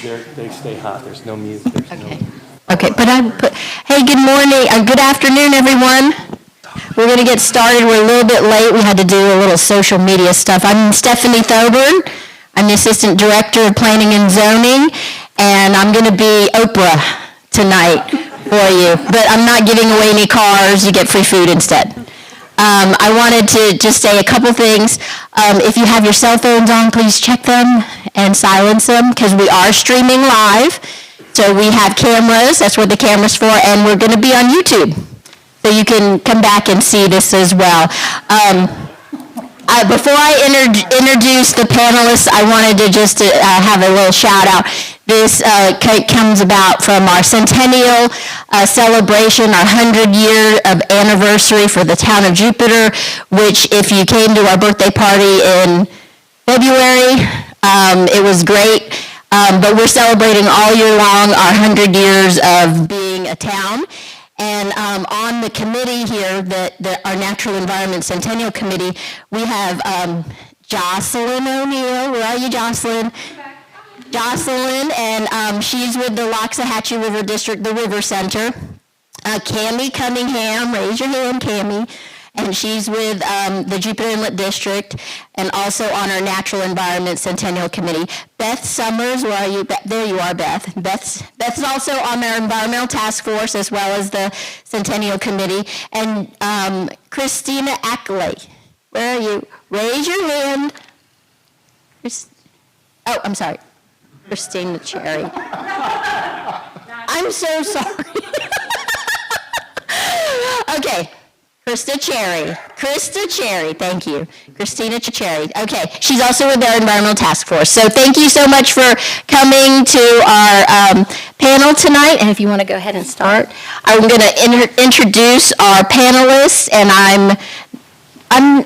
They stay hot. There's no music. Okay. Okay, hey, good morning, good afternoon, everyone. We're going to get started. We're a little bit late. We had to do a little social media stuff. I'm Stephanie Thoburn. I'm the Assistant Director of Planning and Zoning, and I'm going to be Oprah tonight for you. But I'm not giving away any cars. You get free food instead. I wanted to just say a couple things. If you have your cell phones on, please check them and silence them, because we are streaming live. So we have cameras, that's what the camera's for, and we're going to be on YouTube. So you can come back and see this as well. Before I introduce the panelists, I wanted to just have a little shout out. This comes about from our centennial celebration, our 100-year of anniversary for the town of Jupiter, which if you came to our birthday party in February, it was great. But we're celebrating all year long our 100 years of being a town. And on the committee here, our Natural Environment Centennial Committee, we have Jocelyn O'Neill. Where are you, Jocelyn? Jocelyn, and she's with the Loxahatchee River District, the River Center. Cammie Cunningham, raise your hand, Cammie. And she's with the Jupiter Inlet District, and also on our Natural Environment Centennial Committee. Beth Summers, where are you? There you are, Beth. Beth's also on our Environmental Task Force, as well as the Centennial Committee. And Christina Ackley, where are you? Raise your hand. Oh, I'm sorry. Christina Cherry. I'm so sorry. Okay. Krista Cherry, thank you. Christina Cherry. Okay, she's also with our Environmental Task Force. So thank you so much for coming to our panel tonight. And if you want to go ahead and start, I'm going to introduce our panelists, and we're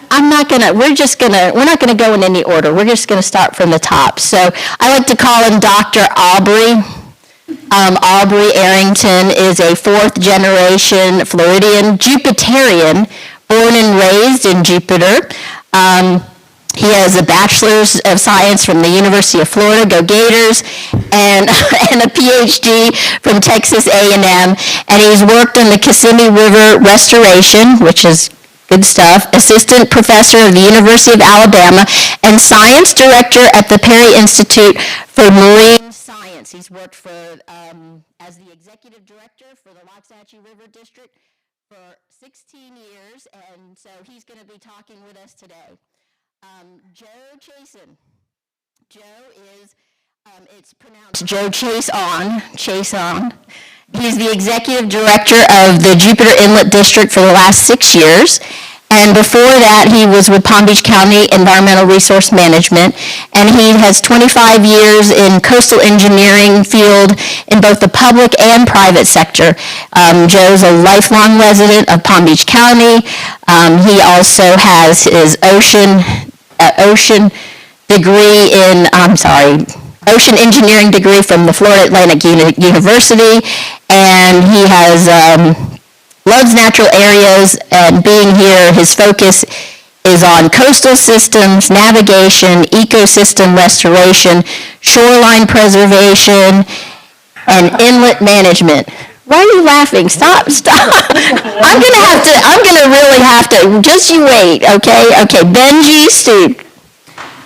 not going to go in any order. We're just going to start from the top. So I like to call him Dr. Aubrey. Aubrey Arrington is a fourth-generation Floridian Jupiterian, born and raised in Jupiter. He has a Bachelor's of Science from the University of Florida, go Gators, and a PhD from Texas A&M. And he's worked on the Kissimmee River restoration, which is good stuff, Assistant Professor of the University of Alabama, and Science Director at the Perry Institute for Marine Science. He's worked for as the Executive Director for the Loxahatchee River District for 16 years, and so he's going to be talking with us today. Joe Chason. Joe is, it's pronounced Joe Chason. He's the Executive Director of the Jupiter Inlet District for the last 6 years. And before that, he was with Palm Beach County Environmental Resource Management, and he has 25 years in coastal engineering field in both the public and private sector. Joe's a lifelong resident of Palm Beach County. He also has his ocean engineering degree from the Florida Atlantic University, and he has loves natural areas, and being here, his focus is on coastal systems, navigation, ecosystem restoration, shoreline preservation, and inlet management. Why are you laughing? Stop. I'm gonna really have to, just you wait, okay? Okay, Benji Stute.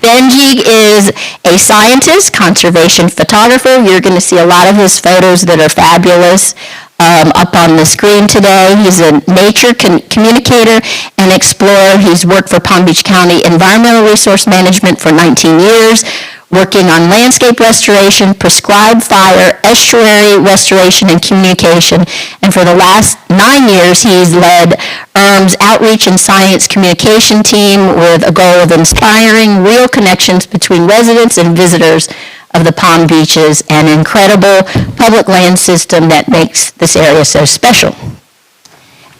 Benji is a scientist, conservation photographer. You're going to see a lot of his photos that are fabulous up on the screen today. He's a nature communicator and explorer. He's worked for Palm Beach County Environmental Resource Management for 19 years, working on landscape restoration, prescribed fire, estuary restoration, and communication. And for the last 9 years, he's led ERM's outreach and science communication team with a goal of inspiring real connections between residents and visitors of the Palm Beaches, an incredible public land system that makes this area so special.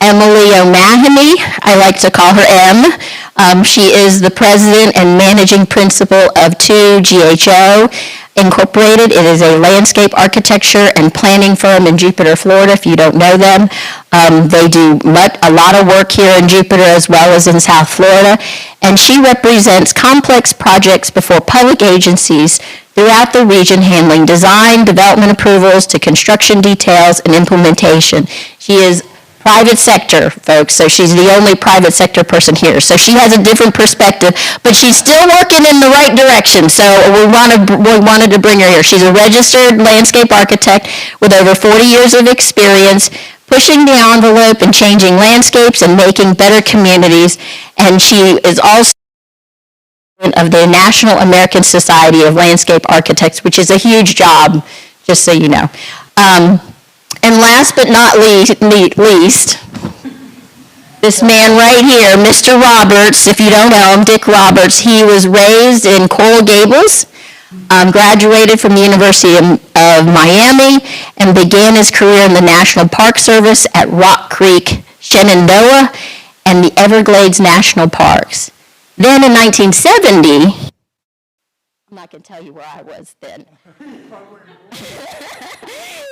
Emily O'Mahony, I like to call her M. She is the president and managing principal of 2GHO Incorporated. It is a landscape architecture and planning firm in Jupiter, Florida, if you don't know them. They do a lot of work here in Jupiter as well as in South Florida, and she represents complex projects before public agencies throughout the region, handling design, development approvals to construction details and implementation. She is private sector, folks, so she's the only private sector person here. So she has a different perspective, but she's still working in the right direction. So we wanted to bring her here. She's a registered landscape architect with over 40 years of experience, pushing the envelope and changing landscapes and making better communities. And she is also of the National American Society of Landscape Architects, which is a huge job, just so you know. And last but not least, this man right here, Mr. Roberts, if you don't know him, Dick Roberts, he was raised in Coral Gables, graduated from the University of Miami, and began his career in the National Park Service at Rock Creek, Shenandoah, and the Everglades National Parks. Then in 1970, I'm not going to tell you where I was then.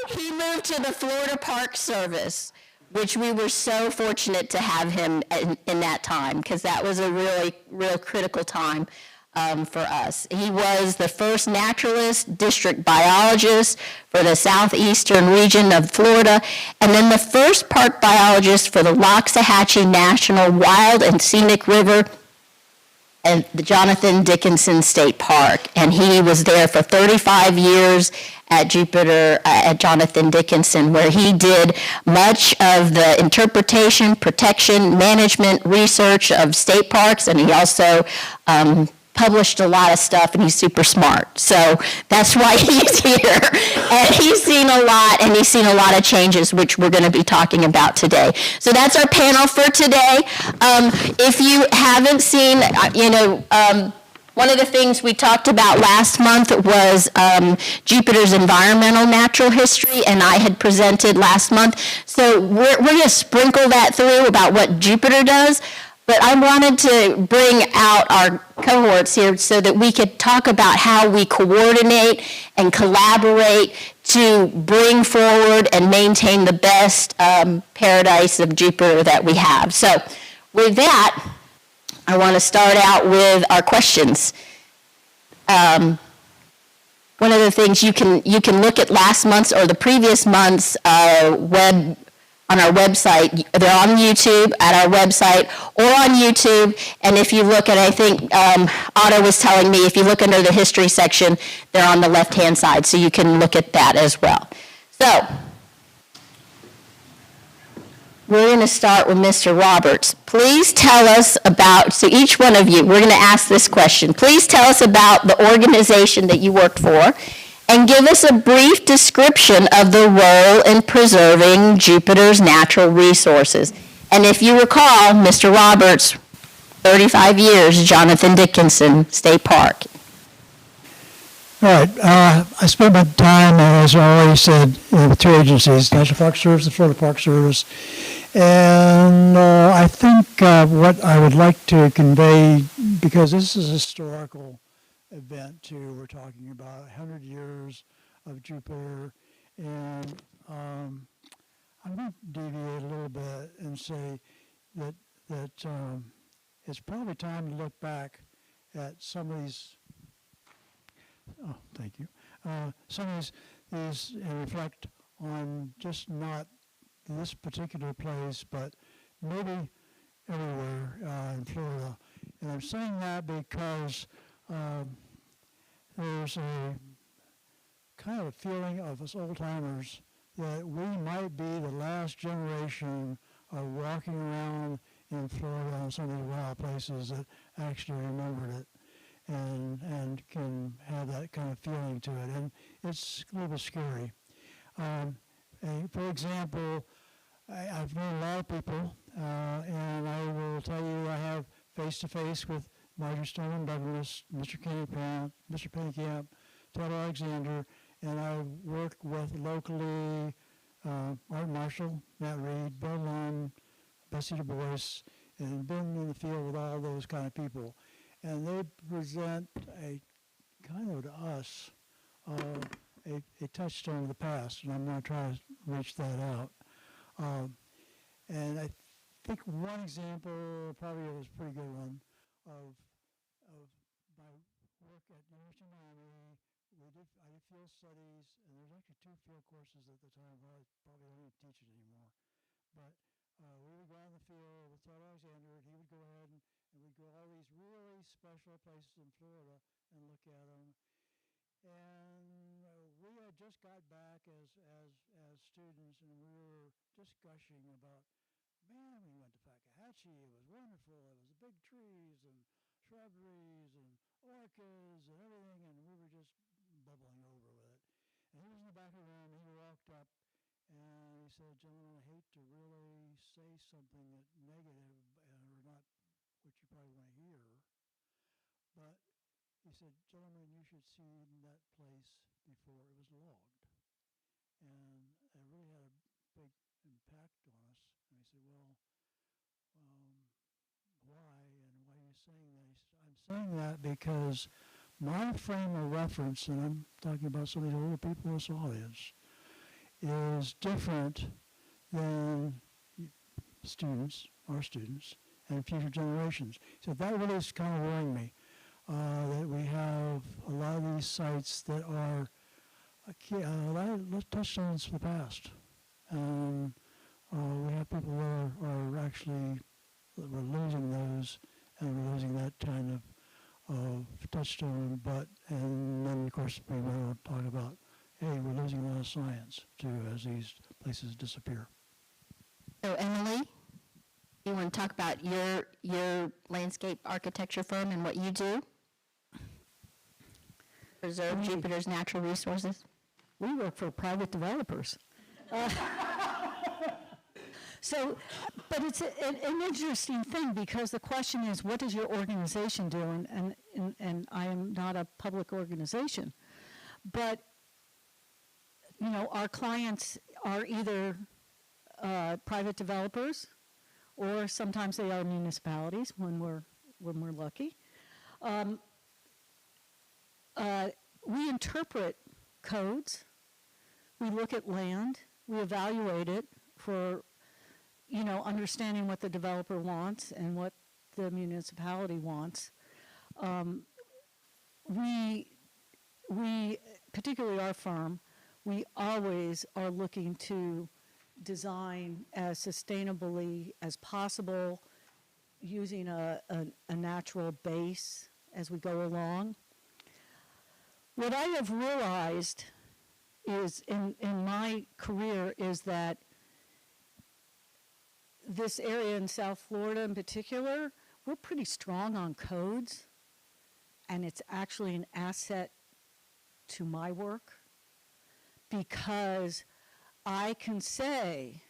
He moved to the Florida Park Service, which we were so fortunate to have him in that time, because that was a real critical time for us. He was the first naturalist, district biologist for the southeastern region of Florida, and then the first park biologist for the Loxahatchee National Wild and Scenic River and the Jonathan Dickinson State Park. And he was there for 35 years at Jupiter, at Jonathan Dickinson, where he did much of the interpretation, protection, management, research of state parks, and he also published a lot of stuff, and he's super smart. So that's why he's here. And he's seen a lot, and he's seen a lot of changes, which we're going to be talking about today. So that's our panel for today. If you haven't seen, one of the things we talked about last month was Jupiter's environmental natural history, and I had presented last month. So we're going to sprinkle that through about what Jupiter does. But I wanted to bring out our cohorts here so that we could talk about how we coordinate and collaborate to bring forward and maintain the best paradise of Jupiter that we have. So with that, I want to start out with our questions. One of the things you can look at last month's or the previous month's on our website. They're on YouTube at our website or on YouTube. And if you look at, I think Otto was telling me, if you look under the history section, they're on the left-hand side. So you can look at that as well. So we're going to start with Mr. Roberts. Please tell us about, so each one of you, we're going to ask this question. Please tell us about the organization that you worked for, and give us a brief description of the role in preserving Jupiter's natural resources. And if you recall, Mr. Roberts, 35 years, Jonathan Dickinson State Park. All right. I spent my time, as I already said, with two agencies, National Park Service and Florida Park Service. And I think what I would like to convey, because this is a historical event too, we're talking about 100 years of Jupiter, and I'm going to deviate a little bit and say that it's probably time to look back at some of these. Oh, thank you. Some of these and reflect on just not this particular place, but maybe everywhere in Florida. And I'm saying that because there's a kind of a feeling of us old-timers that we might be the last generation of walking around in Florida and some of these wild places that actually remembered it and can have that kind of feeling to it. And it's a little bit scary. For example, I've known a lot of people, and I will tell you I have face-to-face with Marjorie Stoneman Douglas, Mr. Pennycamp, Todd Alexander, and I work with locally Art Marshall, Matt Reed, Bill Lund, Bessie Du Bois, and been in the field with all those kind of people. And they present a kind of to us a touchstone of the past, and I'm going to try to reach that out. And I think one example probably was a pretty good one of my work at the University of Miami field studies, and there's actually 2 field courses at the time. Well, I probably don't even teach it anymore. But we would go out in the field with Todd Alexander, and he would go ahead and we'd go to all these really special places in Florida and look at them. And we had just got back as students, and we were just gushing about, man, we went to Fakahatchee. It was wonderful. It was the big trees and shrubberies and orchids and everything, and we were just bubbling over with it. And he was in the back of the room. He walked up, and he said, gentlemen, I hate to really say something that negative or not what you probably want to hear, but he said, gentlemen, you should see that place before it was logged. And it really had a big impact on us. And he said, well, why? And why are you saying that? He said, I'm saying that because my frame of reference, and I'm talking about some of the older people in this audience, is different than students, our students, and future generations. He said, that really is kind of worrying me. That we have a lot of these sites that are touchstones for the past. And we have people that are actually, we're losing those, and we're losing that kind of touchstone. And then, of course, we will talk about, hey, we're losing a lot of science, too, as these places disappear. So, Emily, you want to talk about your landscape architecture firm and what you do? Preserve Jupiter's natural resources? We work for private developers. But it's an interesting thing, because the question is, what does your organization do? And I am not a public organization. But, you know, our clients are either private developers, or sometimes they are municipalities when we're lucky. We interpret codes. We look at land. We evaluate it for, you know, understanding what the developer wants and what the municipality wants. We, particularly our firm, we always are looking to design as sustainably as possible, using a natural base as we go along. What I have realized is in my career is that this area in South Florida in particular, we're pretty strong on codes, and it's actually an asset to my work, because I can say,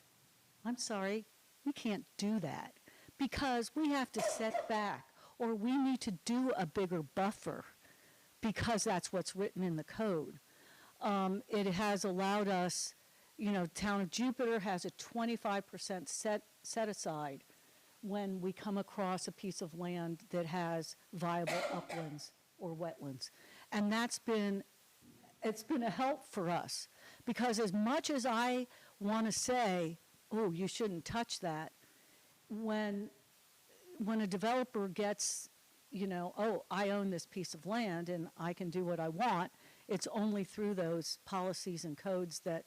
I'm sorry, we can't do that, because we have to set back, or we need to do a bigger buffer, because that's what's written in the code. It has allowed us, you know, Town of Jupiter has a 25% set aside when we come across a piece of land that has viable uplands or wetlands. And it's been a help for us, because as much as I want to say, oh, you shouldn't touch that, when a developer gets, you know, oh, I own this piece of land and I can do what I want, it's only through those policies and codes that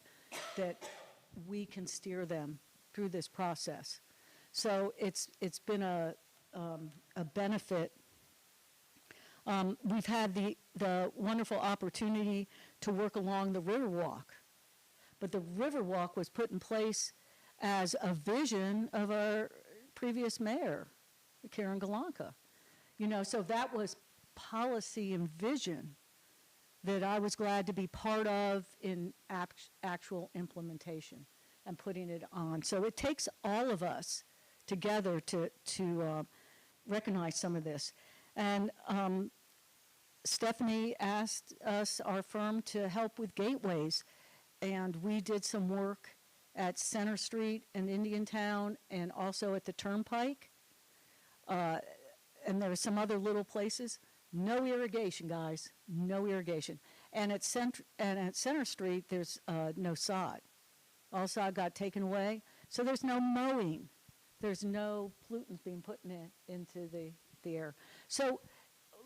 we can steer them through this process. So it's been a benefit. We've had the wonderful opportunity to work along the Riverwalk, but the Riverwalk was put in place as a vision of our previous mayor, Karen Galanka. You know, so that was policy and vision that I was glad to be part of in actual implementation and putting it on. So it takes all of us together to recognize some of this. And Stephanie asked us, our firm, to help with gateways, and we did some work at Center Street in Indiantown and also at the Turnpike. And there are some other little places. No irrigation, guys. No irrigation. And at Center Street, there's no sod. All sod got taken away. So there's no mowing. There's no pollutants being put into the air. So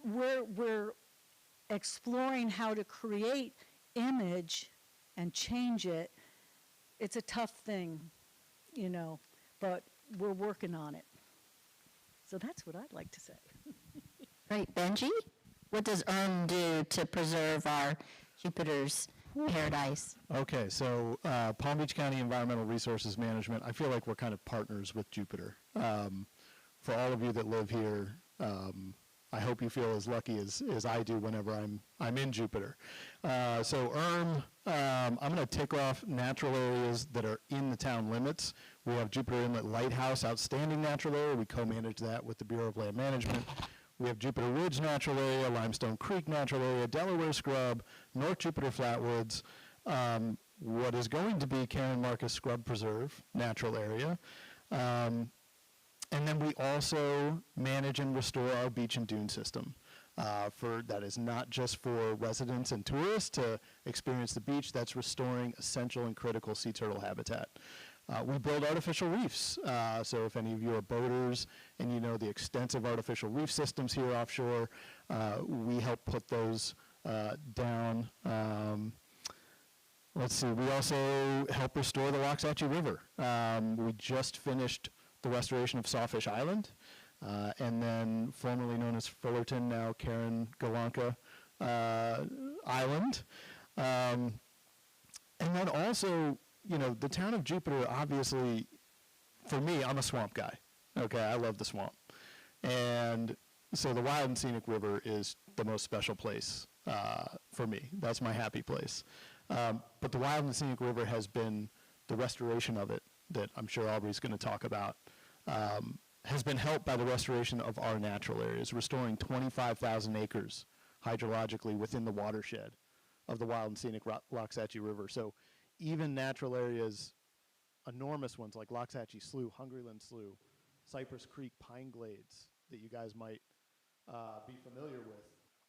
we're exploring how to create image and change it, it's a tough thing, but we're working on it. So that's what I'd like to say. Great. Benji, what does do to preserve our Jupiter's paradise? Okay, so Palm Beach County Environmental Resources Management, I feel like we're kind of partners with Jupiter. For all of you that live here, I hope you feel as lucky as I do whenever I'm in Jupiter. So I'm going to tick off natural areas that are in the town limits. We have Jupiter Inlet Lighthouse, outstanding natural area. We co-manage that with the Bureau of Land Management. We have Jupiter Ridge Natural Area, Limestone Creek Natural Area, Delaware Scrub, North Jupiter Flatwoods, what is going to be Karen Marcus Scrub Preserve Natural Area. And then we also manage and restore our beach and dune system. That is not just for residents and tourists to experience the beach, that's restoring essential and critical sea turtle habitat. We build artificial reefs. So if any of you are boaters and you know the extensive artificial reef systems here offshore, we help put those down. Let's see, we also help restore the Loxahatchee River. We just finished the restoration of Sawfish Island, and then formerly known as Fullerton, now Karen Galanka Island. And then also, the town of Jupiter, obviously, for me, I'm a swamp guy. Okay, I love the swamp. And so the Wild and Scenic River is the most special place for me. That's my happy place. But the Wild and Scenic River has been, the restoration of it, that I'm sure Aubrey's going to talk about, has been helped by the restoration of our natural areas, restoring 25,000 acres hydrologically within the watershed of the Wild and Scenic Loxahatchee River. So even natural areas, enormous ones like Loxahatchee Slough, Hungryland Slough, Cypress Creek, Pine Glades, that you guys might be familiar with,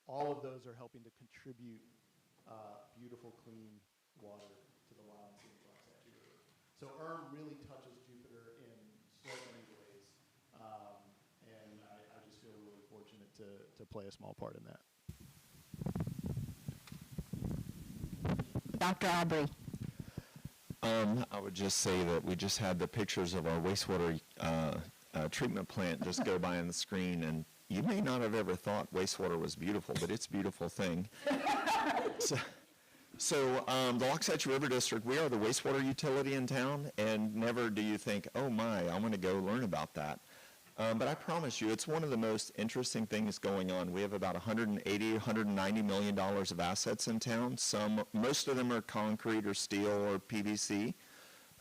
all of those are helping to contribute beautiful, clean water to the Wild and Scenic Loxahatchee River. So really touches Jupiter in so many ways, and I just feel really fortunate to play a small part in that. Dr. Aubrey. I would just say that we just had the pictures of our wastewater treatment plant just go by on the screen, and you may not have ever thought wastewater was beautiful, but it's a beautiful thing. So the Loxahatchee River District, we are the wastewater utility in town, and never do you think, oh my, I want to go learn about that. But I promise you, it's one of the most interesting things going on. We have about $180, $190 million of assets in town. Most of them are concrete or steel or PVC.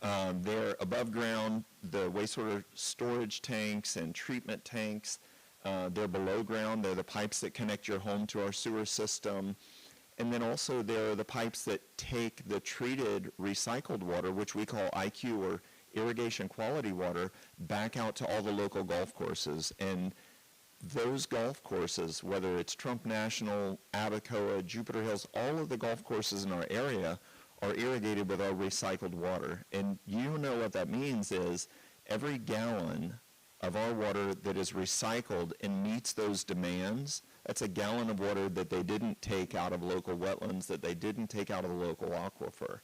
They're above ground, the wastewater storage tanks and treatment tanks. They're below ground. They're the pipes that connect your home to our sewer system. And then also there are the pipes that take the treated recycled water, which we call IQ or irrigation quality water, back out to all the local golf courses. And those golf courses, whether it's Trump National, Abacoa, Jupiter Hills, all of the golf courses in our area are irrigated with our recycled water. And you know what that means is every gallon of our water that is recycled and meets those demands, that's a gallon of water that they didn't take out of local wetlands, that they didn't take out of the local aquifer.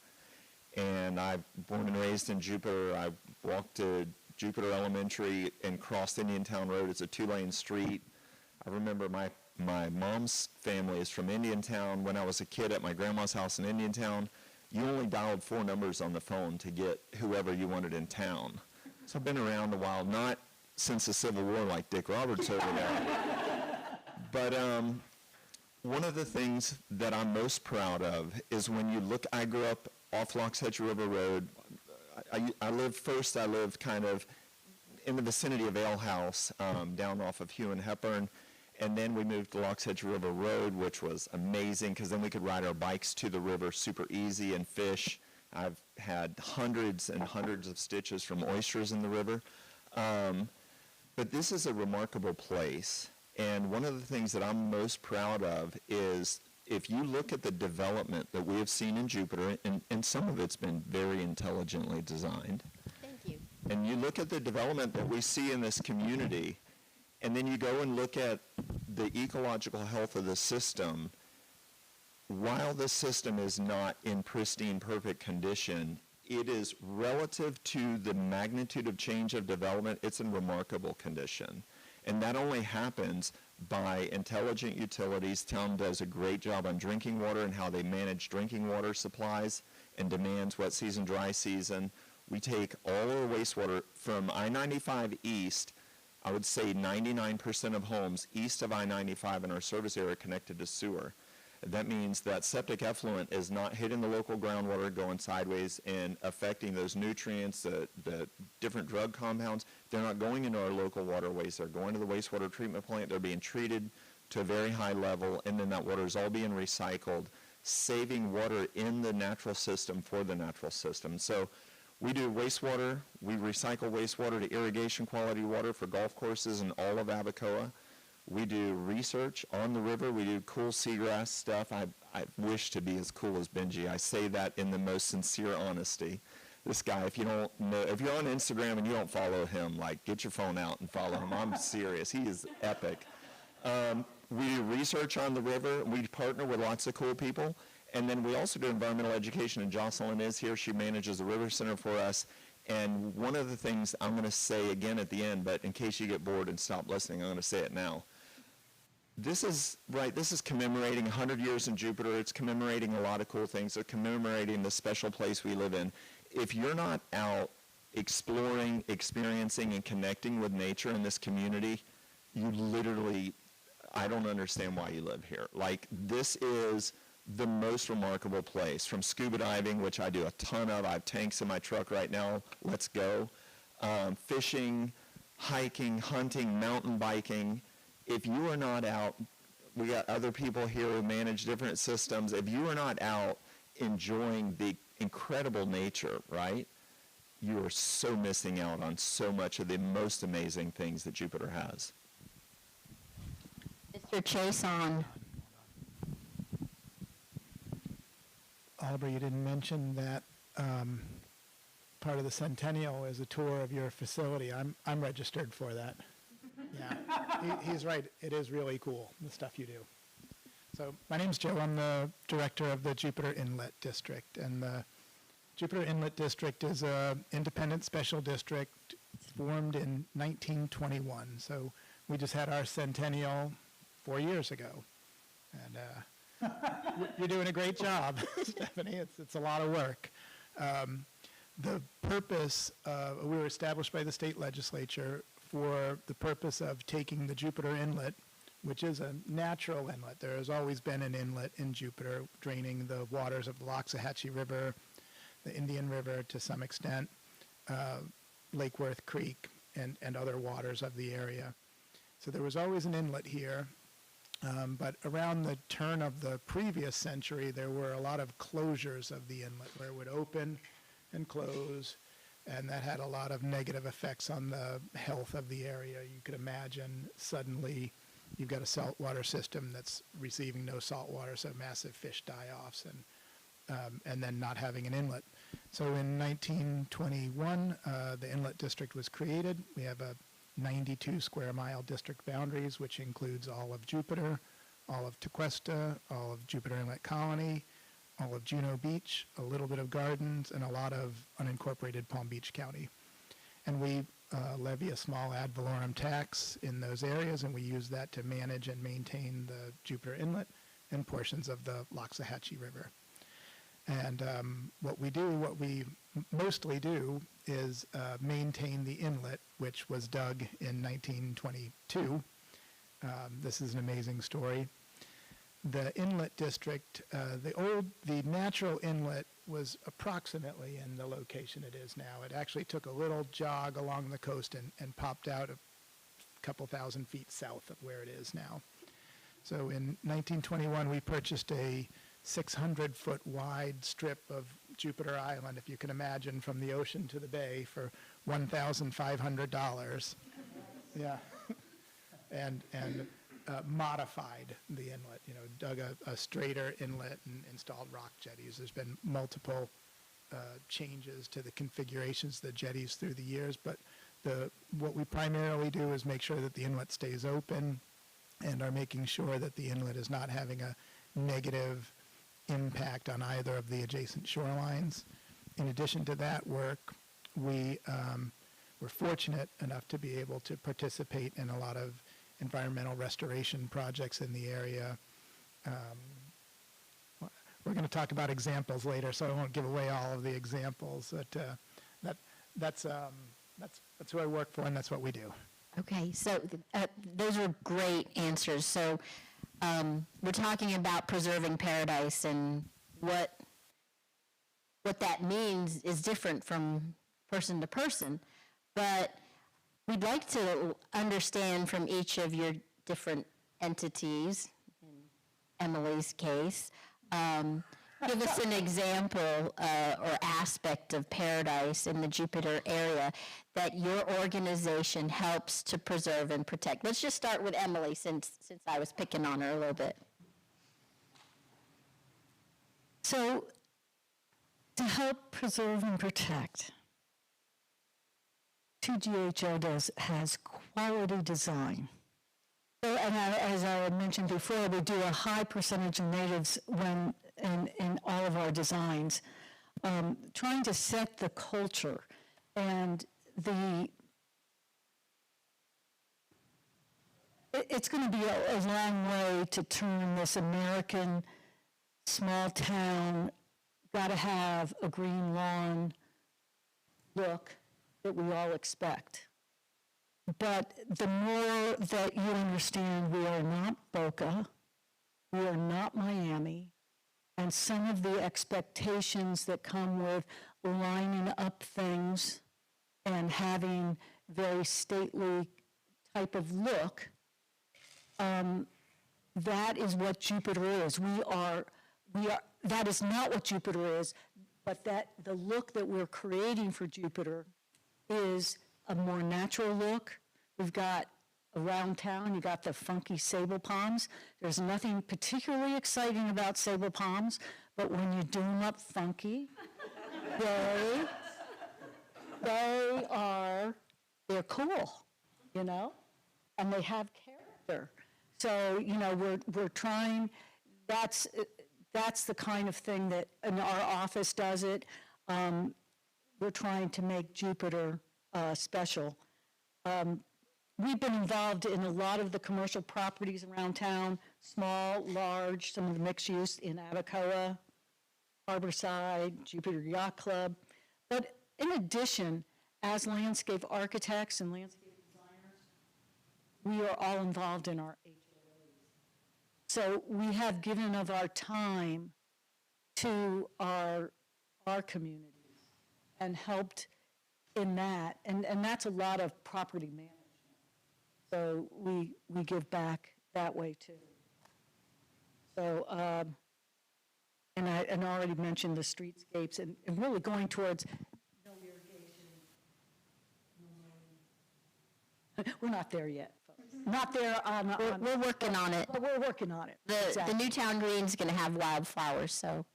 And I'm born and raised in Jupiter. I walked to Jupiter Elementary and crossed Indiantown Road. It's a 2-lane street. I remember my mom's family is from Indiantown. When I was a kid at my grandma's house in Indiantown, you only dialed 4 numbers on the phone to get whoever you wanted in town. So I've been around a while, not since the Civil War like Dick Roberts over there. But one of the things that I'm most proud of is when you look, I grew up off Loxahatchee River Road. I lived kind of in the vicinity of Ale House, down off of Hugh and Hepburn. And then we moved to Loxahatchee River Road, which was amazing because then we could ride our bikes to the river super easy and fish. I've had hundreds and hundreds of stitches from oysters in the river. But this is a remarkable place. And one of the things that I'm most proud of is if you look at the development that we have seen in Jupiter, and some of it's been very intelligently designed. Thank you. And you look at the development that we see in this community, and then you go and look at the ecological health of the system, while the system is not in pristine, perfect condition, it is relative to the magnitude of change of development, it's in remarkable condition. And that only happens by intelligent utilities. Town does a great job on drinking water and how they manage drinking water supplies and demands, wet season, dry season. We take all our wastewater from I-95 east. I would say 99% of homes east of I-95 in our service area are connected to sewer. That means that septic effluent is not hitting the local groundwater, going sideways and affecting those nutrients, the different drug compounds. They're not going into our local waterways. They're going to the wastewater treatment plant. They're being treated to a very high level, and then that water is all being recycled, saving water in the natural system for the natural system. So we do wastewater. We recycle wastewater to irrigation quality water for golf courses in all of Abacoa. We do research on the river. We do cool seagrass stuff. I wish to be as cool as Benji. I say that in the most sincere honesty. This guy, if you don't know, if you're on Instagram and you don't follow him, like, get your phone out and follow him. I'm serious. He is epic. We do research on the river. We partner with lots of cool people. And then we also do environmental education, and Jocelyn is here. She manages the River Center for us. And one of the things I'm going to say again at the end, but in case you get bored and stop listening, I'm going to say it now. This is commemorating 100 years in Jupiter. It's commemorating a lot of cool things. It's commemorating the special place we live in. If you're not out exploring, experiencing, and connecting with nature in this community, you literally, I don't understand why you live here. Like, this is the most remarkable place. From scuba diving, which I do a ton of. I have tanks in my truck right now. Let's go. Fishing, hiking, hunting, mountain biking. If you are not out, we got other people here who manage different systems. If you are not out enjoying the incredible nature, right, you are so missing out on so much of the most amazing things that Jupiter has. Mr. Chason. Oliver, you didn't mention that part of the centennial is a tour of your facility. I'm registered for that. Yeah, he's right. It is really cool, the stuff you do. So my name's Joe. I'm the director of the Jupiter Inlet District. And the Jupiter Inlet District is an independent special district formed in 1921. So we just had our centennial 4 years ago. And you're doing a great job, Stephanie. It's a lot of work. The purpose, we were established by the state legislature for the purpose of taking the Jupiter Inlet, which is a natural inlet. There has always been an inlet in Jupiter draining the waters of the Loxahatchee River, the Indian River to some extent, Lake Worth Creek, and other waters of the area. So there was always an inlet here. But around the turn of the previous century, there were a lot of closures of the inlet where it would open and close, and that had a lot of negative effects on the health of the area. You could imagine suddenly you've got a saltwater system that's receiving no salt water, so massive fish die-offs, and then not having an inlet. So in 1921, the inlet district was created. We have a 92 square mile district boundaries, which includes all of Jupiter, all of Tequesta, all of Jupiter Inlet Colony, all of Juno Beach, a little bit of Gardens, and a lot of unincorporated Palm Beach County. And we levy a small ad valorem tax in those areas, and we use that to manage and maintain the Jupiter Inlet and portions of the Loxahatchee River. And what we mostly do is maintain the inlet, which was dug in 1922. This is an amazing story. The inlet district, the natural inlet was approximately in the location it is now. It actually took a little jog along the coast and popped out a couple thousand feet south of where it is now. So in 1921, we purchased a 600-foot wide strip of Jupiter Island, if you can imagine, from the ocean to the bay for $1,500. Yeah. and modified the inlet, dug a straighter inlet and installed rock jetties. There's been multiple changes to the configurations of the jetties through the years, but what we primarily do is make sure that the inlet stays open and are making sure that the inlet is not having a negative impact on either of the adjacent shorelines. In addition to that work, we were fortunate enough to be able to participate in a lot of environmental restoration projects in the area. We're going to talk about examples later, so I won't give away all of the examples. But that's who I work for, and that's what we do. Okay, so those are great answers. So we're talking about preserving paradise, and what that means is different from person to person. But we'd like to understand from each of your different entities, in Emily's case, give us an example or aspect of paradise in the Jupiter area that your organization helps to preserve and protect. Let's just start with Emily, since I was picking on her a little bit. So, to help preserve and protect, 2GHO has quality design. So, and as I mentioned before, we do a high percentage of natives when in all of our designs, trying to set the culture and it's going to be a long way to turn this American small town, got to have a green lawn look that we all expect. But the more that you understand we are not Boca, we are not Miami, and some of the expectations that come with lining up things and having very stately type of look, that is what Jupiter is. That is not what Jupiter is, but that the look that we're creating for Jupiter is a more natural look. We've got around town, you got the funky sable palms. There's nothing particularly exciting about sable palms, but when you do them up funky, they're cool, you know, and they have character. So, you know, we're trying, that's the kind of thing that, and our office does it. We're trying to make Jupiter special. We've been involved in a lot of the commercial properties around town, small, large, some of the mixed use in Abacoa, Harborside, Jupiter Yacht Club. But in addition, as landscape architects and landscape designers, we are all involved in our HOAs. So we have given of our time to our communities and helped in that, and that's a lot of property management. So we give back that way too. So, and I already mentioned the streetscapes and really going towards no irrigation, no rain. We're not there yet, folks. Not there on. We're working on it. But we're working on it. The Exactly. Newtown Green's going to have wildflowers, so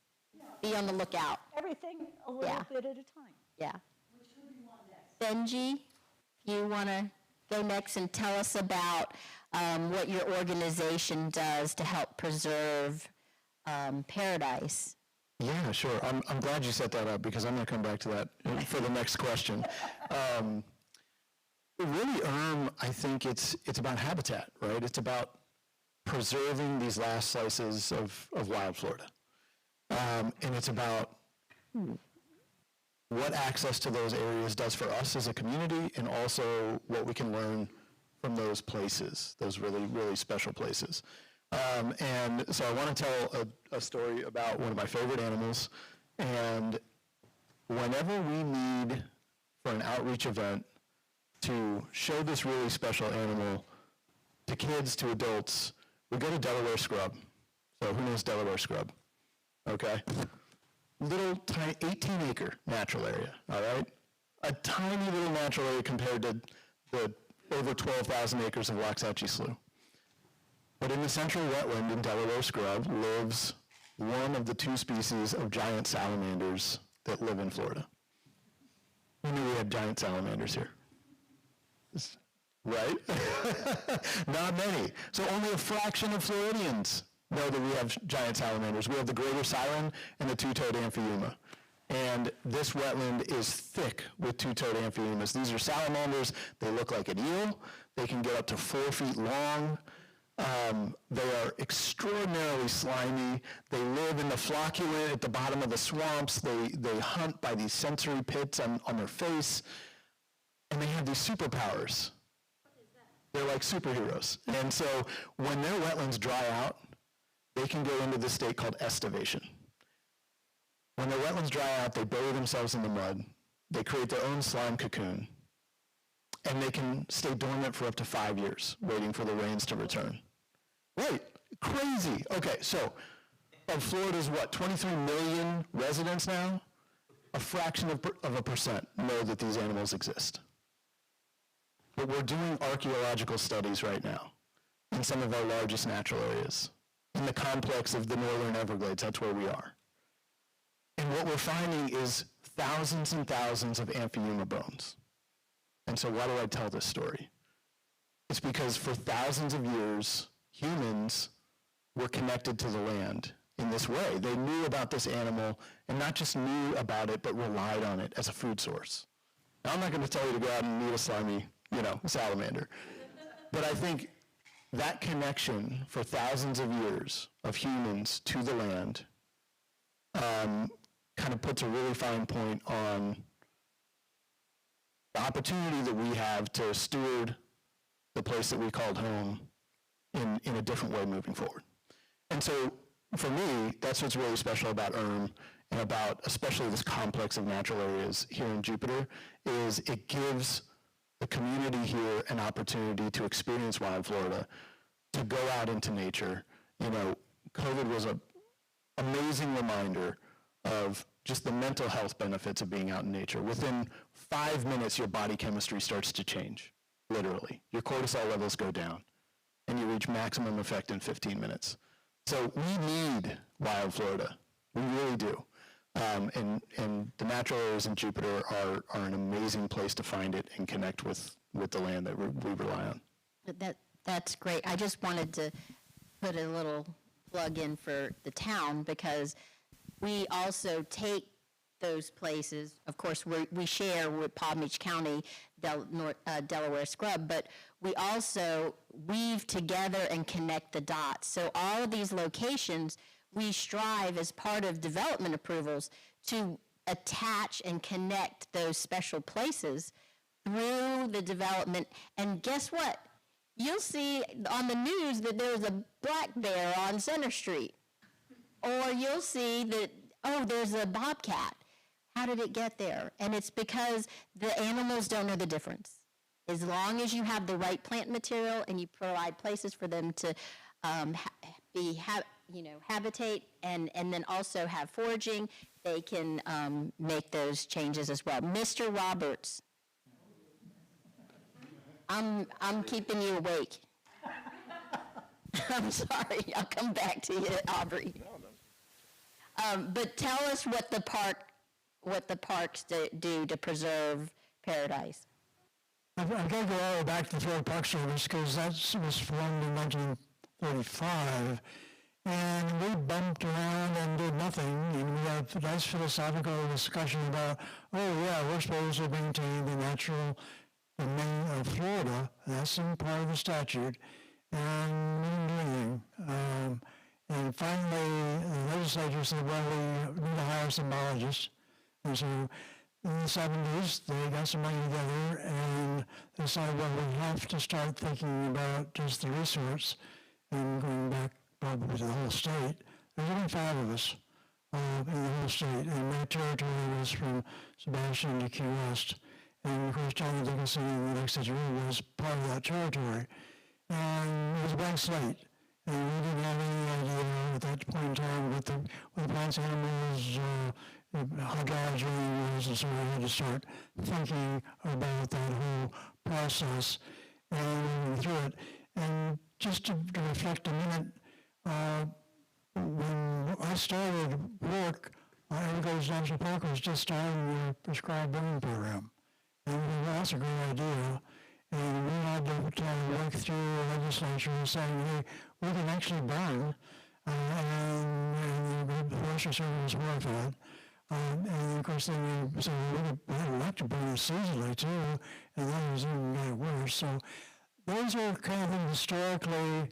be on the lookout. Everything a little Yeah. bit at a time. Yeah. Benji, you want to go next and tell us about what your organization does to help preserve paradise? Yeah, sure. I'm glad you set that up because I'm going to come back to that for the next question. Really, I think it's about habitat, right? It's about preserving these last slices of wild Florida. And it's about what access to those areas does for us as a community and also what we can learn from those places, those really, really special places. And so I want to tell a story about one of my favorite animals. And whenever we need, for an outreach event, to show this really special animal to kids, to adults, we go to Delaware Scrub. So who knows Delaware Scrub? Okay. Little tiny 18-acre natural area, all right? A tiny little natural area compared to the over 12,000 acres of Waxahachie Slough. But in the central wetland in Delaware Scrub lives one of the 2 species of giant salamanders that live in Florida. You knew we had giant salamanders here, right? Not many. So only a fraction of Floridians know that we have giant salamanders. We have the greater siren and the two-toed Amphiuma. And this wetland is thick with two-toed Amphiomas. These are salamanders. They look like an eel. They can get up to 4 feet long. They are extraordinarily slimy. They live in the flocculent at the bottom of the swamps. They hunt by these sensory pits on their face. And they have these superpowers. They're like superheroes. And so when their wetlands dry out, they can go into this state called estivation. When their wetlands dry out, they bury themselves in the mud. They create their own slime cocoon. And they can stay dormant for up to 5 years, waiting for the rains to return. Right, crazy. Okay, so of Florida's, 23 million residents now? A fraction of a percent know that these animals exist. But we're doing archaeological studies right now in some of our largest natural areas. In the complex of the Northern Everglades, that's where we are. And what we're finding is thousands and thousands of Amphiuma bones. And so why do I tell this story? It's because for thousands of years, humans were connected to the land in this way. They knew about this animal, and not just knew about it, but relied on it as a food source. Now, I'm not going to tell you to go out and eat a slimy, salamander. But I think that connection for thousands of years of humans to the land kind of puts a really fine point on the opportunity that we have to steward the place that we called home in a different way moving forward. And so for me, that's what's really special about ERM and about especially this complex of natural areas here in Jupiter, is it gives the community here an opportunity to experience wild Florida, to go out into nature. COVID was an amazing reminder of just the mental health benefits of being out in nature. Within 5 minutes, your body chemistry starts to change, literally. Your cortisol levels go down, and you reach maximum effect in 15 minutes. So we need wild Florida. We really do. And the natural areas in Jupiter are an amazing place to find it and connect with the land that we rely on. That's great. I just wanted to put a little plug in for the town, because we also take those places. Of course, we share with Palm Beach County, Delaware Scrub, but we also weave together and connect the dots. So all of these locations, we strive as part of development approvals to attach and connect those special places through the development. And guess what? You'll see on the news that there's a black bear on Center Street. Or you'll see that, there's a bobcat. How did it get there? And it's because the animals don't know the difference. As long as you have the right plant material and you provide places for them to habitate and then also have foraging, they can make those changes as well. Mr. Roberts, I'm keeping you awake. I'm sorry. I'll come back to you, Aubrey. But tell us what the parks do to preserve paradise. I've got to go all the way back to the Florida Park Service, because that was formed in 1935, and we bumped around and did nothing, and we had a nice philosophical discussion about, we're supposed to maintain the natural domain of Florida. That's in part of the statute, and we didn't do anything. And finally, the legislature said, we need to hire symbologists. And so in the 70s, they got some money together and they decided, we have to start thinking about just the resorts and going back probably to the whole state. There's only 5 of us in the whole state, and my territory was from Sebastian to Key West. And of course, Johnny Dickinson and the next Century was part of that territory. And it was a blank slate. And we didn't have any idea at that point in time what the plants, animals, hydrology was, and so we had to start thinking about that whole process and moving through it. And just to reflect a minute, when I started work, Everglades National Park was just starting the prescribed burning program. And we thought, that's a great idea. And we had to work through the legislature and saying, we can actually burn and the Forestry Service work for it. And of course, so we had electric burners seasonally too, and that was even getting worse. So those are kind of historically,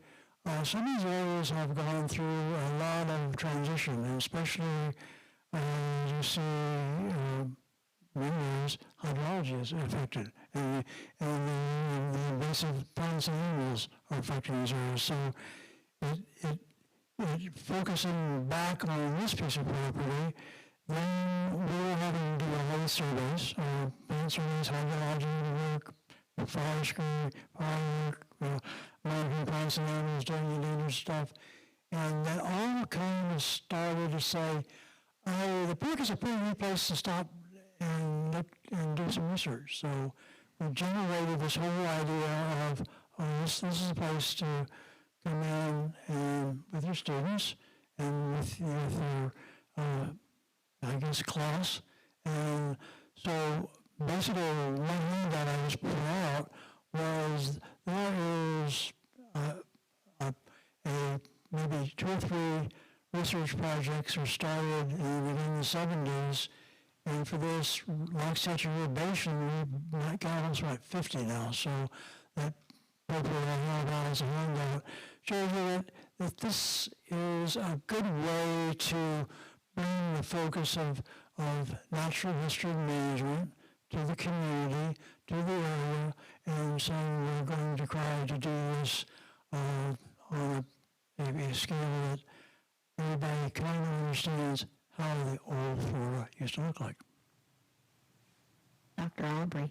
some of these areas have gone through a lot of transition, and especially you see many areas hydrology is affected, and the invasive plants and animals are affecting these areas. So it focusing back on this piece of property, then we were having to do a whole surveys, plant surveys, hydrology work, forestry, fire work, monitoring plants and animals, doing the dangerous stuff. And that all kind of started to say, oh, the park is a pretty neat place to stop and look and do some research. So we generated this whole idea of, oh, this is a place to come in and with your students and with your I guess, class. And so basically one thing that I was putting out was there is maybe 2 or 3 research projects were started within the 70s. And for this Loxahatchee River Basin, we got almost about 50 now. So that paper I have out as a handout shows you that this is a good way to bring the focus of natural history management to the community, to the area, and saying we're going to try to do this on a scale that everybody kind of understands how the old flora used to look like. Dr. Aubrey.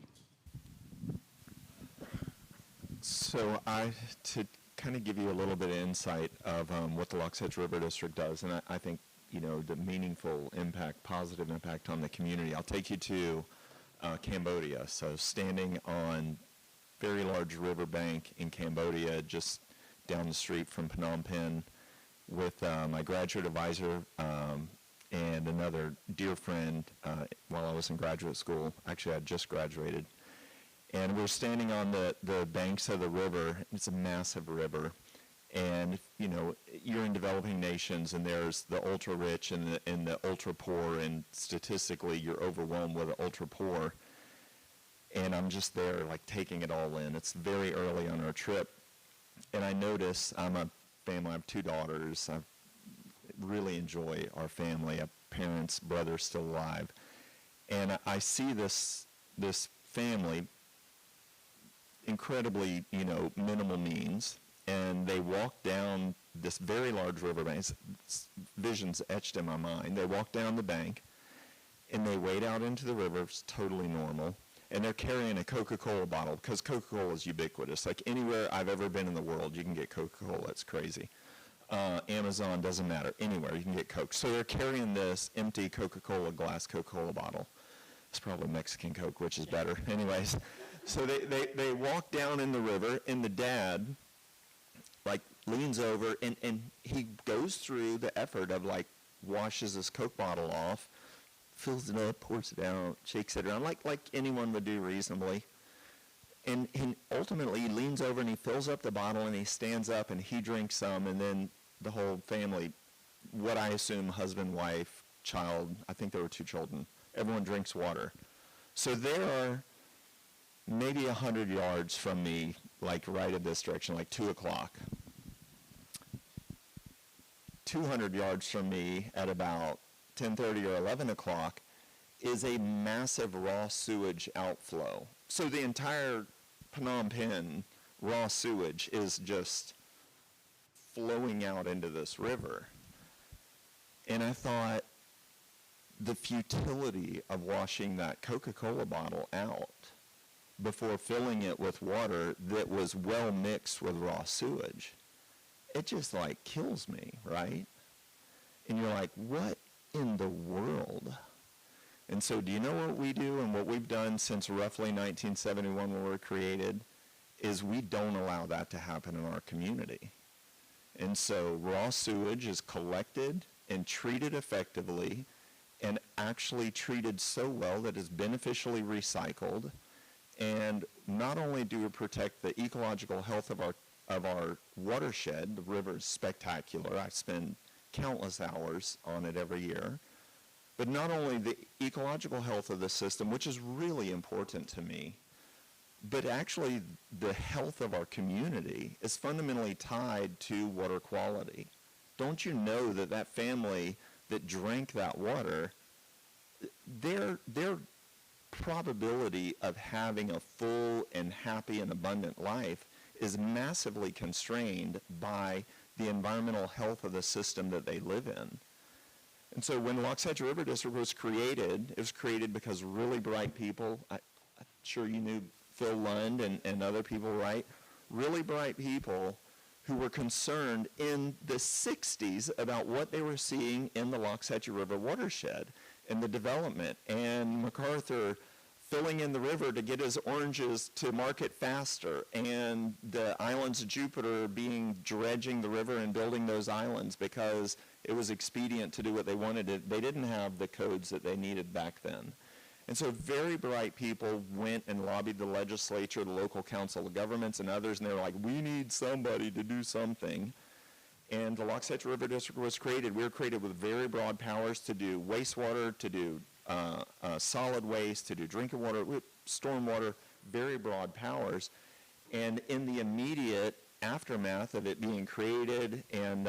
So to kind of give you a little bit of insight of what the Loxahatchee River District does, and I think, you know, the meaningful impact, positive impact on the community. I'll take you to Cambodia. So standing on very large riverbank in Cambodia, just down the street from Phnom Penh, with my graduate advisor and another dear friend while I was in graduate school. Actually, I had just graduated. And we're standing on the banks of the river. It's a massive river. And, you know, you're in developing nations, and there's the ultra-rich and the ultra-poor, and statistically you're overwhelmed with the ultra-poor. And I'm just there, like, taking it all in. It's very early on our trip. And I notice, I'm a family, I have 2 daughters. I really enjoy our family. I have parents, brothers still alive. And I see this family, incredibly, you know, minimal means, and they walk down this very large riverbank. Visions etched in my mind. They walk down the bank, and they wade out into the river. It's totally normal. And they're carrying a Coca-Cola bottle, because Coca-Cola is ubiquitous. Like anywhere I've ever been in the world, you can get Coca-Cola. It's crazy. Amazon, doesn't matter. Anywhere you can get Coke. So they're carrying this empty Coca-Cola glass Coca-Cola bottle. It's probably Mexican Coke, which is better. Anyways, so they walk down in the river, and the dad, like, leans over, and he goes through the effort of, like, washes this Coke bottle off, fills it up, pours it out, shakes it around, like anyone would do reasonably. And ultimately, he leans over, and he fills up the bottle, and he stands up, and he drinks some, and then the whole family, what I assume, husband, wife, child, I think there were 2 children, everyone drinks water. So there are maybe 100 yards from me, like right in this direction, like 2 o'clock. 200 yards from me at about 10:30 or 11 o'clock is a massive raw sewage outflow. So the entire Phnom Penh raw sewage is just flowing out into this river. And I thought, the futility of washing that Coca-Cola bottle out before filling it with water that was well mixed with raw sewage, it just, like, kills me, right? And you're like, what in the world? And so do you know what we do, and what we've done since roughly 1971 when we were created, is we don't allow that to happen in our community. And so raw sewage is collected and treated effectively, and actually treated so well that it's beneficially recycled. And not only do we protect the ecological health of of our watershed. The river is spectacular. I spend countless hours on it every year. But not only the ecological health of the system, which is really important to me, but actually the health of our community is fundamentally tied to water quality. Don't you know that that family that drank that water, their probability of having a full and happy and abundant life is massively constrained by the environmental health of the system that they live in. And so when Loxahatchee River District was created, it was created because really bright people, I'm sure you knew Phil Lund and other people, right? Really bright people who were concerned in the 60s about what they were seeing in the Loxahatchee River watershed and the development, and MacArthur filling in the river to get his oranges to market faster, and the islands of Jupiter dredging the river and building those islands because it was expedient to do what they wanted to. They didn't have the codes that they needed back then. And so very bright people went and lobbied the legislature, the local council of governments, and others, and they were like, we need somebody to do something. And the Loxahatchee River District was created. We were created with very broad powers to do wastewater, to do solid waste, to do drinking water, stormwater, very broad powers. And in the immediate aftermath of it being created and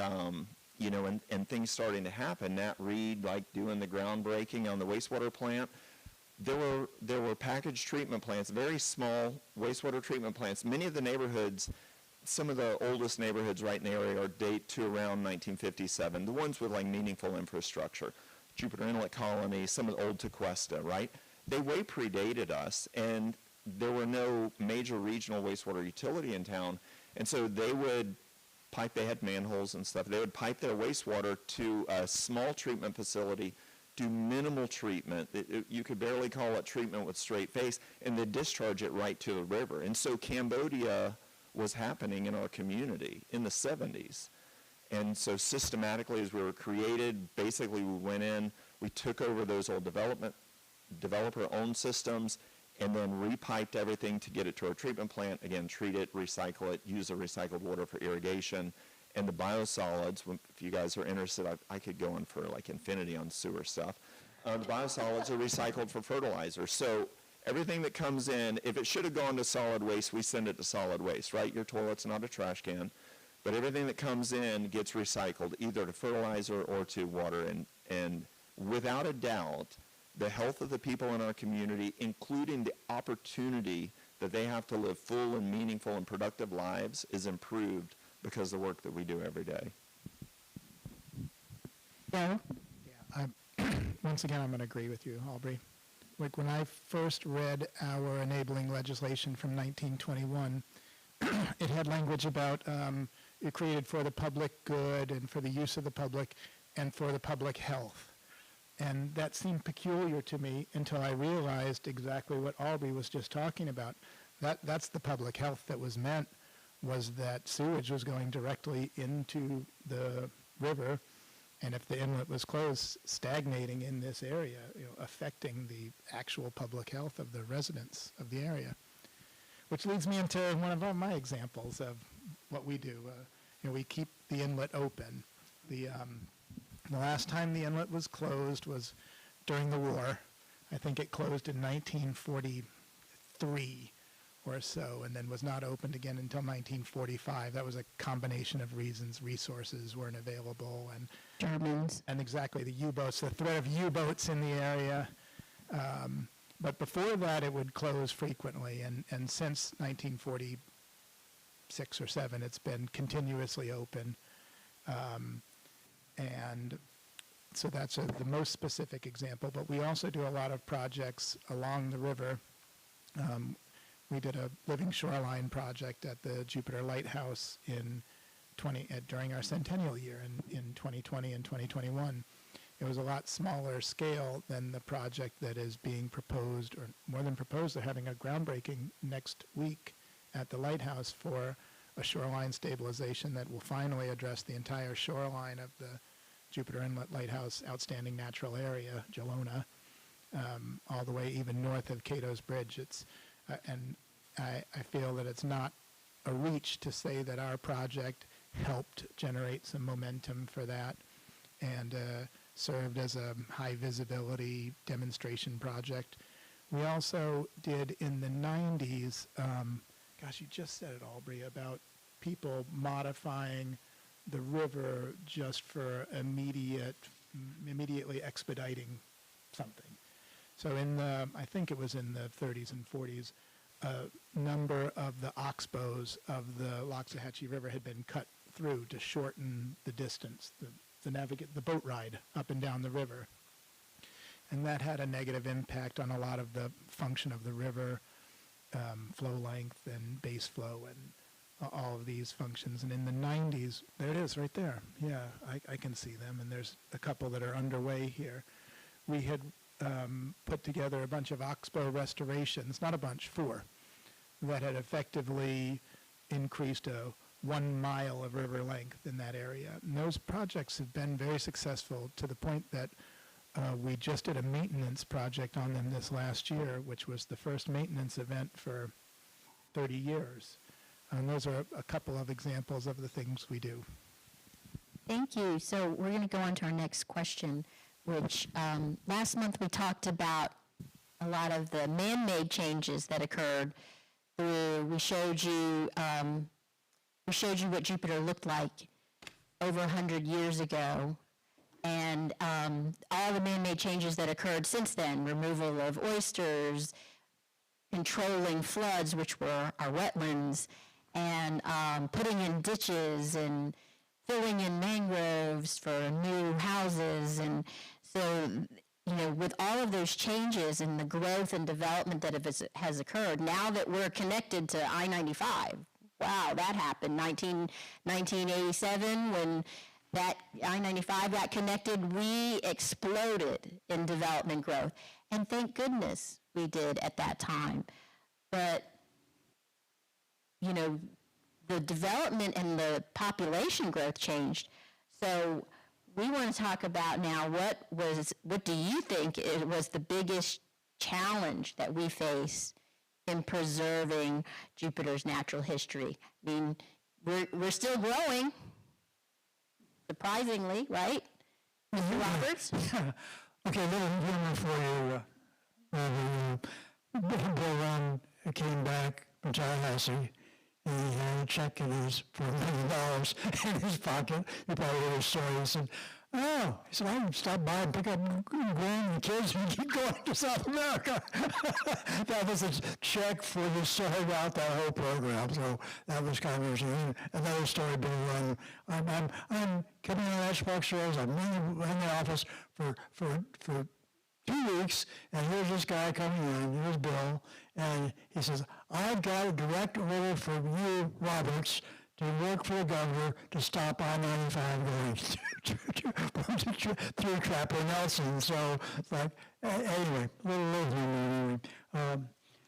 things starting to happen, Nat Reed, like doing the groundbreaking on the wastewater plant, there were packaged treatment plants, very small wastewater treatment plants. Many of the neighborhoods, some of the oldest neighborhoods right in the area date to around 1957, the ones with like meaningful infrastructure. Jupiter Inlet Colony, some of the old Tequesta, right? They way predated us, and there were no major regional wastewater utility in town, and so they would pipe, they had manholes and stuff, they would pipe their wastewater to a small treatment facility, do minimal treatment. You could barely call it treatment with straight face, and they discharge it right to the river. And so Cambodia was happening in our community in the 70s. And so systematically, as we were created, basically we went in, we took over those old developer-owned systems, and then repiped everything to get it to our treatment plant. Again, treat it, recycle it, use the recycled water for irrigation. And the biosolids, if you guys are interested, I could go on for like infinity on sewer stuff. The biosolids are recycled for fertilizer. So everything that comes in, if it should have gone to solid waste, we send it to solid waste, right? Your toilet's not a trash can. But everything that comes in gets recycled, either to fertilizer or to water. And without a doubt, the health of the people in our community, including the opportunity that they have to live full and meaningful and productive lives, is improved because of the work that we do every day. Joe? Yeah, once again, I'm going to agree with you, Aubrey. Like when I first read our enabling legislation from 1921, it had language about it created for the public good and for the use of the public and for the public health. And that seemed peculiar to me until I realized exactly what Aubrey was just talking about. That's the public health that was meant, was that sewage was going directly into the river, and if the inlet was closed, stagnating in this area, affecting the actual public health of the residents of the area. Which leads me into one of my examples of what we do. We keep the inlet open. The last time the inlet was closed was during the war. I think it closed in 1943 or so, and then was not opened again until 1945. That was a combination of reasons. Resources weren't available, and Germans. And exactly, the U-boats, the threat of U-boats in the area. But before that, it would close frequently, and since 1946 or 7, it's been continuously open. And so that's the most specific example, but we also do a lot of projects along the river. We did a living shoreline project at the Jupiter Lighthouse during our centennial year in 2020 and 2021. It was a lot smaller scale than the project that is being proposed, or more than proposed. They're having a groundbreaking next week at the lighthouse for a shoreline stabilization that will finally address the entire shoreline of the Jupiter Inlet Lighthouse outstanding natural area, Gelona, all the way even north of Cato's Bridge. And I feel that it's not a reach to say that our project helped generate some momentum for that and served as a high visibility demonstration project. We also did in the 90s, gosh, you just said it, Aubrey, about people modifying the river just for immediately expediting something. So in the, I think it was in the 30s and 40s, a number of the oxbows of the Loxahatchee River had been cut through to shorten the distance, the boat ride up and down the river. And that had a negative impact on a lot of the function of the river, flow length and base flow and all of these functions. And in the 90s, there it is right there. Yeah, I can see them. And there's a couple that are underway here. We had put together a bunch of oxbow restorations, not a bunch, 4, that had effectively increased 1 mile of river length in that area. And those projects have been very successful to the point that we just did a maintenance project on them this last year, which was the first maintenance event for 30 years. And those are a couple of examples of the things we do. Thank you. So we're going to go on to our next question, which last month we talked about a lot of the man-made changes that occurred. We showed you what Jupiter looked like over 100 years ago, and all the man-made changes that occurred since then: removal of oysters, controlling floods, which were our wetlands, and putting in ditches and filling in mangroves for new houses. And so, you know, with all of those changes and the growth and development that has occurred, now that we're connected to I-95, wow, that happened 1987 when that I-95 got connected. We exploded in development growth, and thank goodness we did at that time. But, you know, the development and the population growth changed. So we want to talk about now what do you think was the biggest challenge that we face in preserving Jupiter's natural history? I mean, we're still growing, surprisingly, right, Mr. Roberts? Okay, a little humor for you. Bill came back from Tallahassee, and he had a check for $1 million in his pocket. You probably heard his story. He said, "Oh," he said, "I can stop by and pick up Gwen and the kids and keep going to South America." That was a check for the sold out that whole program. So that was kind of interesting. Another story, Bill. I'm coming on Ashbrook Shores. I'm in the office for 2 weeks, and here's this guy coming in. Here's Bill, and he says, "I've got a direct order from you, Roberts, to work for the governor to stop I-95 going through Trapper Nelson." So it's like, anyway, little And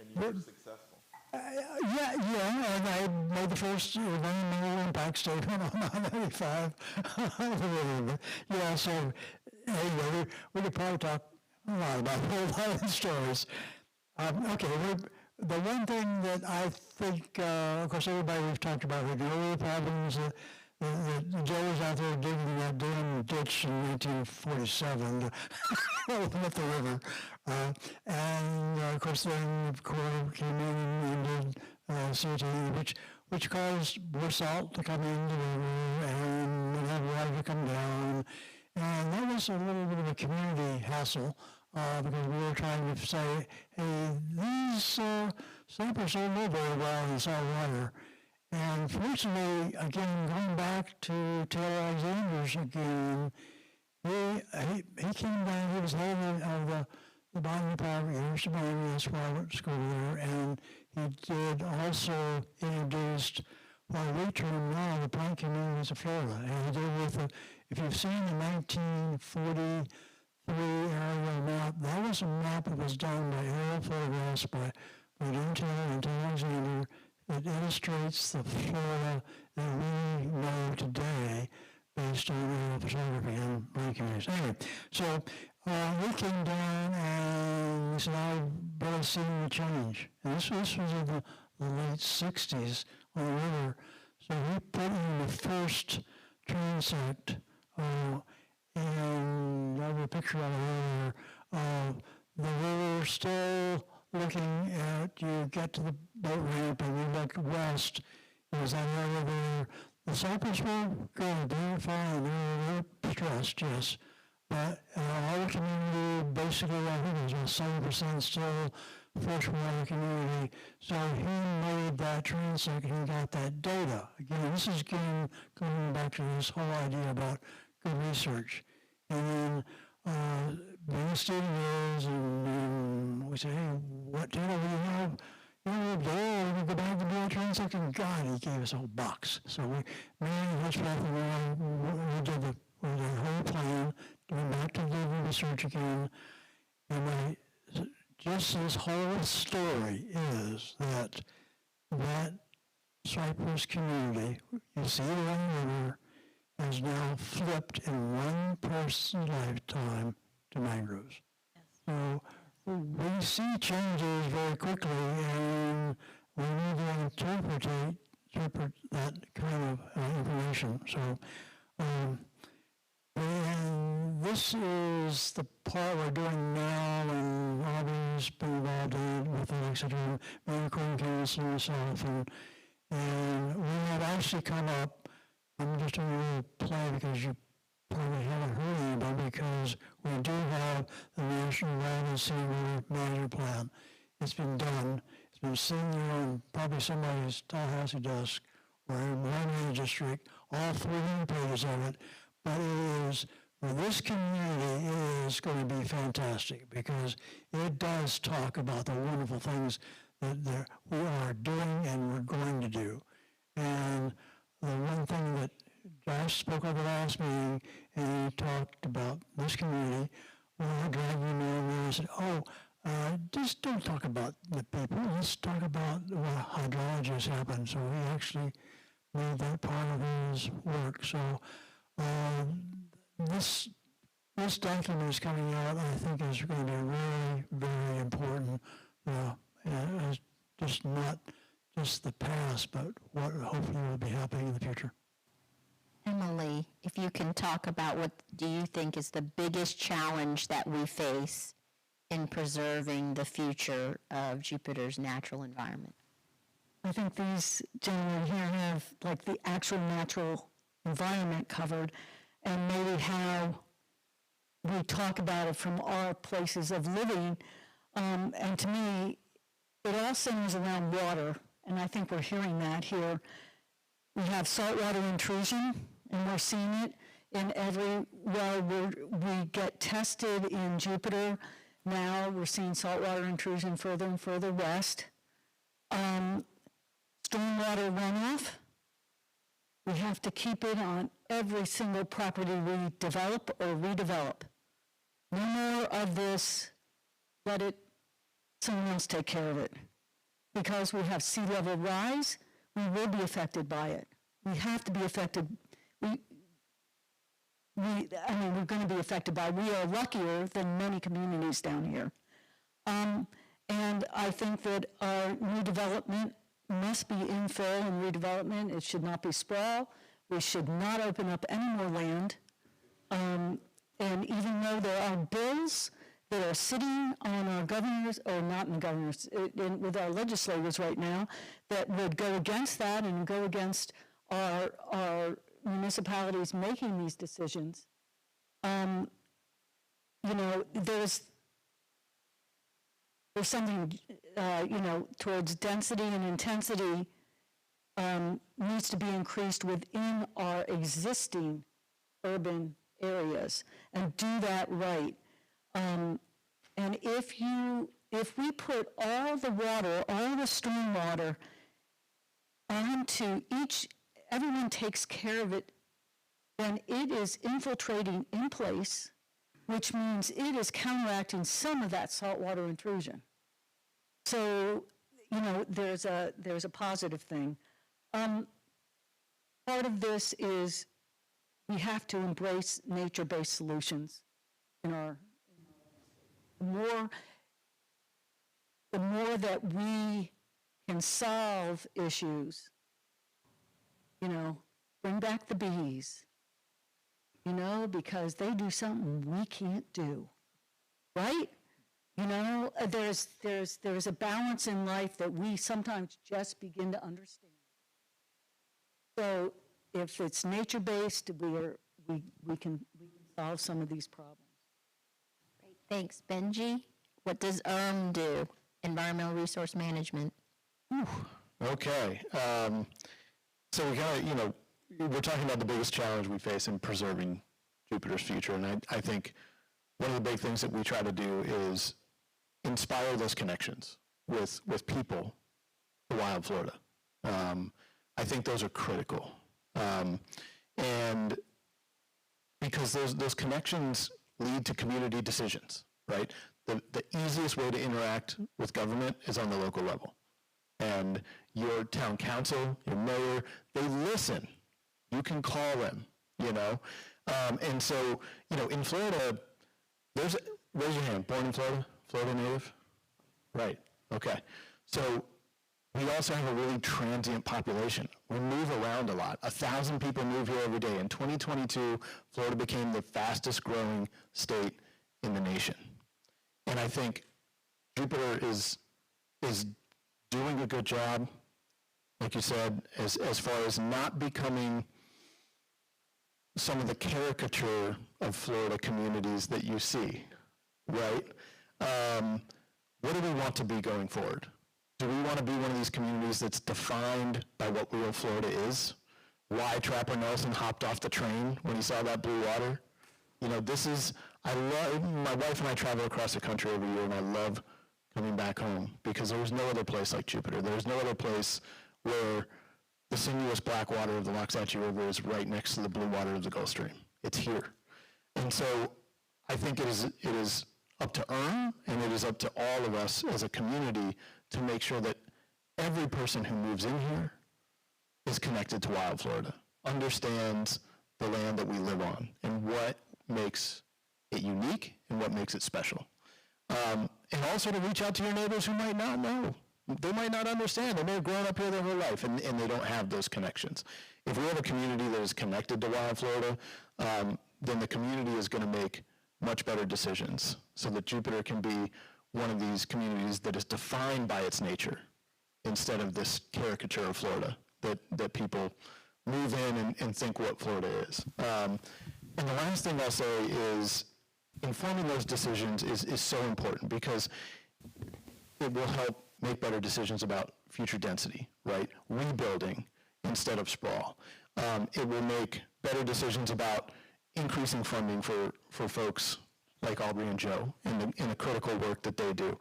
you were successful. yeah, and I made the first environmental impact statement on I-95. Yeah, so anyway, we could probably talk a lot about a whole lot of stories. Okay, the one thing that I think, of course, everybody we've talked about, the earlier problems, Joe was out there digging that damn ditch in 1947 to limit the river. And, of course, then the Corps came in and did CTE, which caused more salt to come into the river and have water to come down. And that was a little bit of a community hassle. Because we were trying to say, hey, these samples don't live very well in salt water. And fortunately, again, going back to Taylor Alexander's again, he came down, he was head of the botany department, University of Miami, that's why I went to school there, and he did also introduced what we term now the plant communities of Florida. And he did with, if you've seen the 1943 aerial map, that was a map that was done by aerial photographs by Jim Taylor and Taylor Alexander that illustrates the Florida that we know today based on aerial photography and plant communities. Anyway, so we came down and we said, I've barely seen the change. And this was in the late 60s on the river. So we put in the first transect, and I have a picture of it earlier, of the river still looking at, you get to the boat ramp and you look west, is that area there. The cypress were good, they were fine, they were stressed, yes. But our community, basically, I think it was 7% still freshwater community. So he made that transect and he got that data. Again, this is going back to this whole idea about good research. And then being studios, and we say, hey, what data do you have? You know, we go back to the transect, and God, he gave us a whole box. So we, me and Hitchcock, we did the whole plan, going back to the research again, and just this whole story is that Cypress community, you see it on the river, has now flipped in one person's lifetime to mangroves. Yes. So we see changes very quickly, and we need to interpret that kind of information. So, and this is the part we're doing now, and Aubrey's been involved in it with the Exeter Mangrove Council and myself, and we have actually come up, I'm just doing a little play because you probably haven't heard any about it, because we do have the National Land and Sea River Management Plan. It's been done. It's been sitting there on probably somebody's Tallahassee desk or in one district, all 300 pages of it. But it is, for this community, it is going to be fantastic because it does talk about the wonderful things that we are doing and we're going to do. And the one thing that Josh spoke of the last meeting, and he talked about this community, when I dragged him in there and said, just don't talk about the people, let's talk about what hydrology happened. So he actually made that part of his work. So this document is coming out, I think, is going to be really, very important. It's just not just the past, but what hopefully will be happening in the future. Emily, if you can talk about what do you think is the biggest challenge that we face in preserving the future of Jupiter's natural environment? I think these gentlemen here have like the actual natural environment covered, and maybe how we talk about it from our places of living. And to me, it all centers around water, and I think we're hearing that here. We have saltwater intrusion, and we're seeing it in every well we get tested in Jupiter. Now we're seeing saltwater intrusion further and further west. Stormwater runoff, we have to keep it on every single property we develop or redevelop. No more of this, let someone else take care of it. Because we have sea level rise, we will be affected by it. We have to be affected. We're going to be affected by it. We are luckier than many communities down here. And I think that our new development must be infill and redevelopment. It should not be sprawl. We should not open up any more land. And even though there are bills that are sitting on our governors, or not in governors, with our legislators right now, that would go against that and go against our municipalities making these decisions. There's something, towards density and intensity needs to be increased within our existing urban areas, and do that right. And if we put all the water, all the storm water onto everyone takes care of it, then it is infiltrating in place, which means it is counteracting some of that saltwater intrusion. So, there's a positive thing. Part of this is we have to embrace nature-based solutions. The more that we can solve issues bring back the bees, because they do something we can't do, right? There's a balance in life that we sometimes just begin to understand. So if it's nature-based, we can solve some of these problems. Great, thanks. Benji, what does do? Environmental Resource Management. Okay. So we kind of, we're talking about the biggest challenge we face in preserving Jupiter's future. And I think one of the big things that we try to do is inspire those connections with people in wild Florida. I think those are critical. And because those connections lead to community decisions, right? The easiest way to interact with government is on the local level. And your town council, your mayor, they listen. You can call them, And so, in Florida, raise your hand, born in Florida? Florida native? Right, okay. So we also have a really transient population. We move around a lot. 1,000 people move here every day. In 2022, Florida became the fastest growing state in the nation. And I think Jupiter is doing a good job, like you said, as far as not becoming some of the caricature of Florida communities that you see, right? What do we want to be going forward? Do we want to be one of these communities that's defined by what real Florida is? Why Trapper Nelson hopped off the train when he saw that blue water? My wife and I travel across the country every year, and I love coming back home because there's no other place like Jupiter. There's no other place where the sinuous black water of the Waxahachie River is right next to the blue water of the Gulf Stream. It's here. And so I think it is up to and it is up to all of us as a community to make sure that every person who moves in here is connected to wild Florida, understands the land that we live on and what makes it unique and what makes it special. And also to reach out to your neighbors who might not know. They might not understand. They may have grown up here their whole life, and they don't have those connections. If we have a community that is connected to wild Florida, then the community is going to make much better decisions so that Jupiter can be one of these communities that is defined by its nature instead of this caricature of Florida that people move in and think what Florida is. And the last thing I'll say is informing those decisions is so important because it will help make better decisions about future density, right? Rebuilding instead of sprawl. It will make better decisions about increasing funding for folks like Aubrey and Joe in the critical work that they do.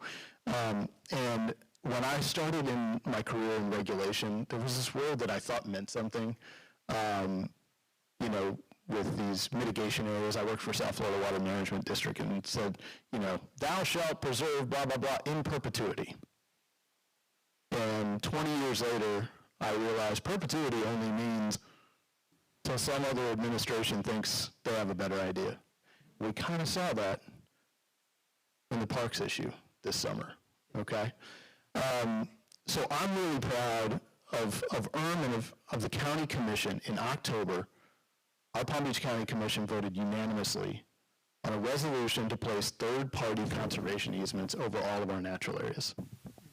And when I started in my career in regulation, there was this word that I thought meant something, with these mitigation areas. I worked for South Florida Water Management District, and it said, thou shalt preserve blah, blah, blah in perpetuity. And 20 years later, I realized perpetuity only means till some other administration thinks they have a better idea. We kind of saw that in the parks issue this summer, okay? So I'm really proud of and of the county commission. In October, our Palm Beach County Commission voted unanimously on a resolution to place third-party conservation easements over all of our natural areas.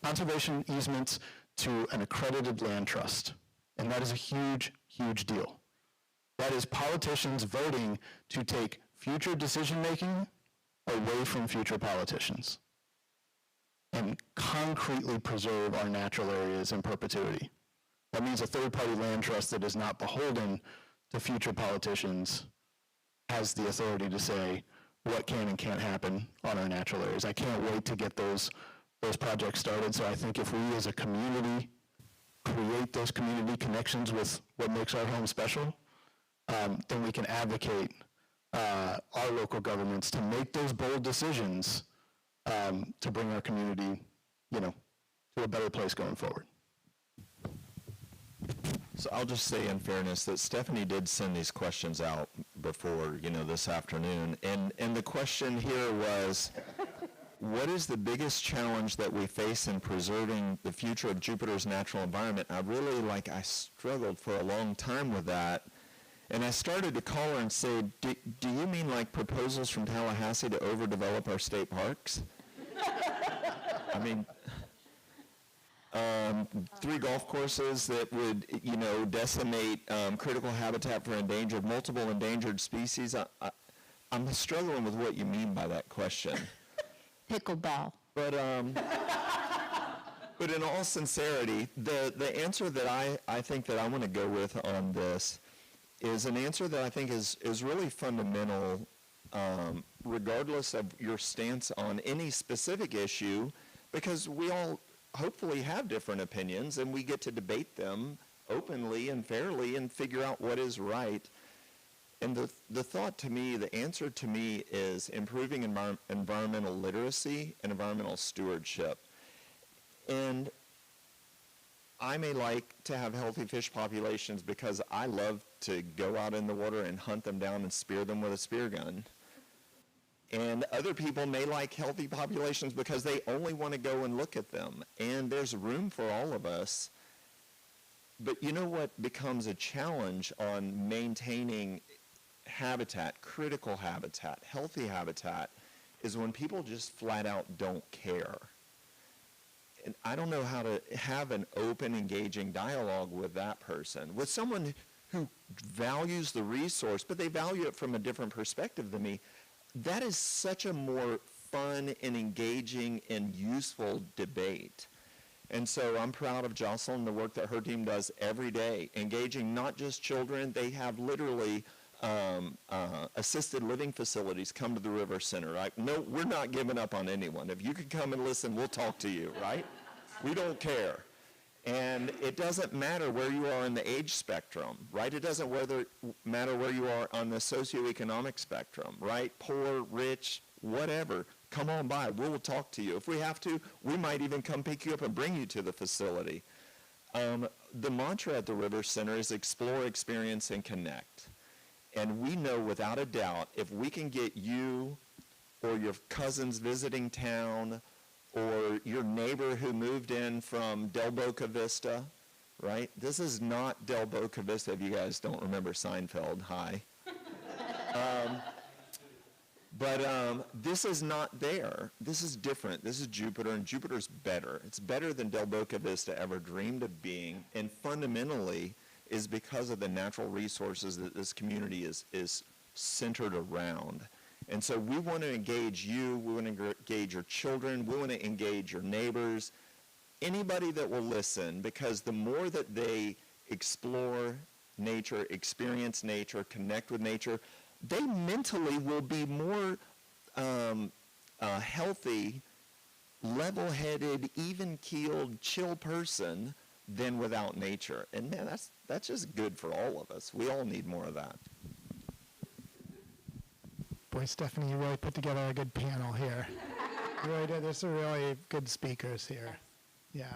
Conservation easements to an accredited land trust, and that is a huge, huge deal. That is politicians voting to take future decision-making away from future politicians and concretely preserve our natural areas in perpetuity. That means a third-party land trust that is not beholden to future politicians has the authority to say what can and can't happen on our natural areas. I can't wait to get those projects started. So I think if we as a community create those community connections with what makes our home special, then we can advocate our local governments to make those bold decisions to bring our community, to a better place going forward. So I'll just say in fairness that Stephanie did send these questions out before, this afternoon. And the question here was, what is the biggest challenge that we face in preserving the future of Jupiter's natural environment? I struggled for a long time with that. And I started to call her and say, do you mean like proposals from Tallahassee to overdevelop our state parks? I mean, 3 golf courses that would, decimate critical habitat for multiple endangered species. I'm struggling with what you mean by that question. Pickleball. But in all sincerity, the answer that I think that I want to go with on this is an answer that I think is really fundamental, regardless of your stance on any specific issue, because we all hopefully have different opinions and we get to debate them openly and fairly and figure out what is right. And the thought to me, the answer to me is improving environmental literacy and environmental stewardship. And I may like to have healthy fish populations because I love to go out in the water and hunt them down and spear them with a spear gun. And other people may like healthy populations because they only want to go and look at them. And there's room for all of us. But you know what becomes a challenge on maintaining habitat, critical habitat, healthy habitat, is when people just flat out don't care. And I don't know how to have an open, engaging dialogue with that person. With someone who values the resource, but they value it from a different perspective than me, that is such a more fun and engaging and useful debate. And so I'm proud of Jocelyn, the work that her team does every day, engaging not just children. They have literally assisted living facilities come to the River Center. Right? No, we're not giving up on anyone. If you could come and listen, we'll talk to you, right? We don't care. And it doesn't matter where you are in the age spectrum, right? It doesn't matter where you are on the socioeconomic spectrum, right? Poor, rich, whatever. Come on by. We'll talk to you. If we have to, we might even come pick you up and bring you to the facility. The mantra at the River Center is explore, experience, and connect. And we know without a doubt, if we can get you or your cousins visiting town or your neighbor who moved in from Del Boca Vista, right? This is not Del Boca Vista, if you guys don't remember Seinfeld. Hi. But this is not there. This is different. This is Jupiter, and Jupiter's better. It's better than Del Boca Vista ever dreamed of being, and fundamentally is because of the natural resources that this community is centered around. And so we want to engage you, we want to engage your children, we want to engage your neighbors, anybody that will listen, because the more that they explore nature, experience nature, connect with nature, they mentally will be more healthy, level-headed, even-keeled, chill person than without nature. And man, that's just good for all of us. We all need more of that. Boy, Stephanie, you really put together a good panel here. You really did. There's some really good speakers here. Yeah.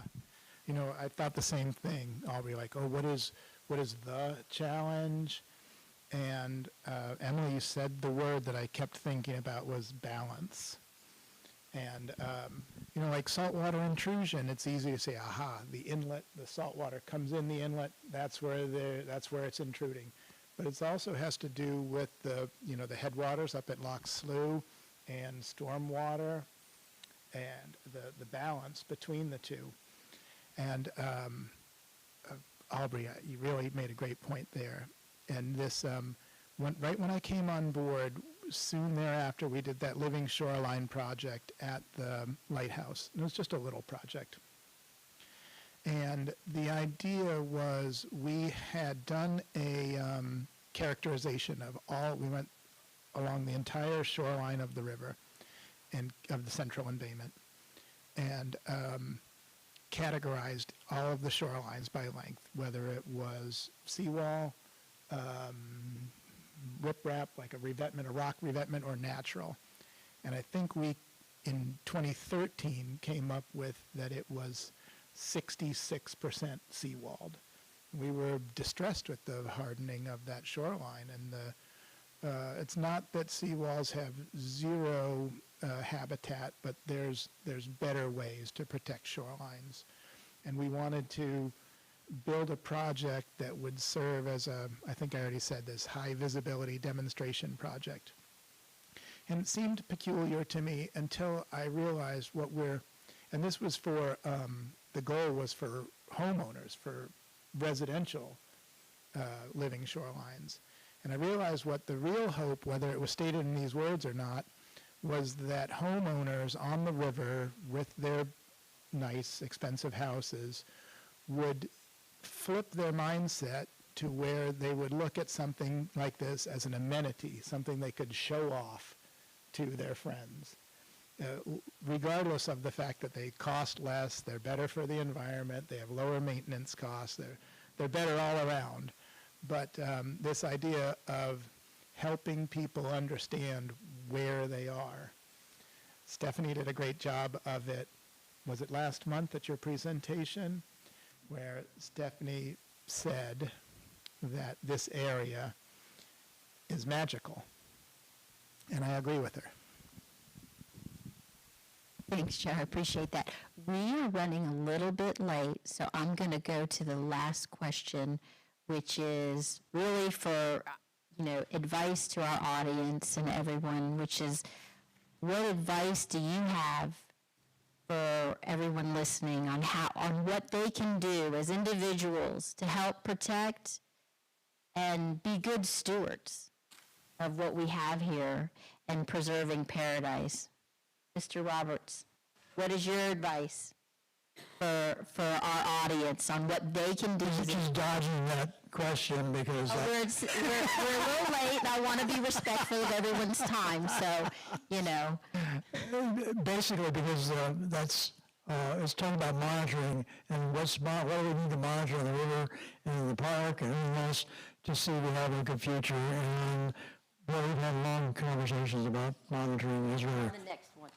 You know, I thought the same thing, Aubrey, like, oh, what is the challenge? And Emily, you said the word that I kept thinking about was balance. And, you know, like saltwater intrusion, it's easy to say, aha, the inlet, the saltwater comes in the inlet, that's where it's intruding. But it also has to do with the, you know, the headwaters up at Loch Slough and stormwater and the balance between the two. And Aubrey, you really made a great point there. And this, right when I came on board, soon thereafter, we did that Living Shoreline project at the lighthouse. It was just a little project. And the idea was we had done a characterization of we went along the entire shoreline of the river and of the central embayment and categorized all of the shorelines by length, whether it was seawall, riprap, like a revetment, a rock revetment, or natural. And I think we, in 2013, came up with that it was 66% seawalled. We were distressed with the hardening of that shoreline, and it's not that seawalls have zero habitat, but there's better ways to protect shorelines. And we wanted to build a project that would serve as a, I think I already said this, high visibility demonstration project. And it seemed peculiar to me until I realized what and this was for, the goal was for homeowners, for residential living shorelines. And I realized what the real hope, whether it was stated in these words or not, was that homeowners on the river with their nice, expensive houses would flip their mindset to where they would look at something like this as an amenity, something they could show off to their friends. Regardless of the fact that they cost less, they're better for the environment, they have lower maintenance costs, they're better all around. But this idea of helping people understand where they are. Stephanie did a great job of it. Was it last month at your presentation where Stephanie said that this area is magical? And I agree with her. Thanks, Joe. I appreciate that. We are running a little bit late, so I'm going to go to the last question, which is really for, advice to our audience and everyone, which is, what advice do you have for everyone listening on what they can do as individuals to help protect and be good stewards of what we have here and preserving paradise? Mr. Roberts, what is your advice for our audience on what they can do? You're just dodging that question because We're a little late, and I want to be respectful of everyone's time, so, basically because that's it's talking about monitoring and what do we need to monitor in the river and in the park and everything else to see we have a good future. And we've had long conversations about monitoring this river. the next one.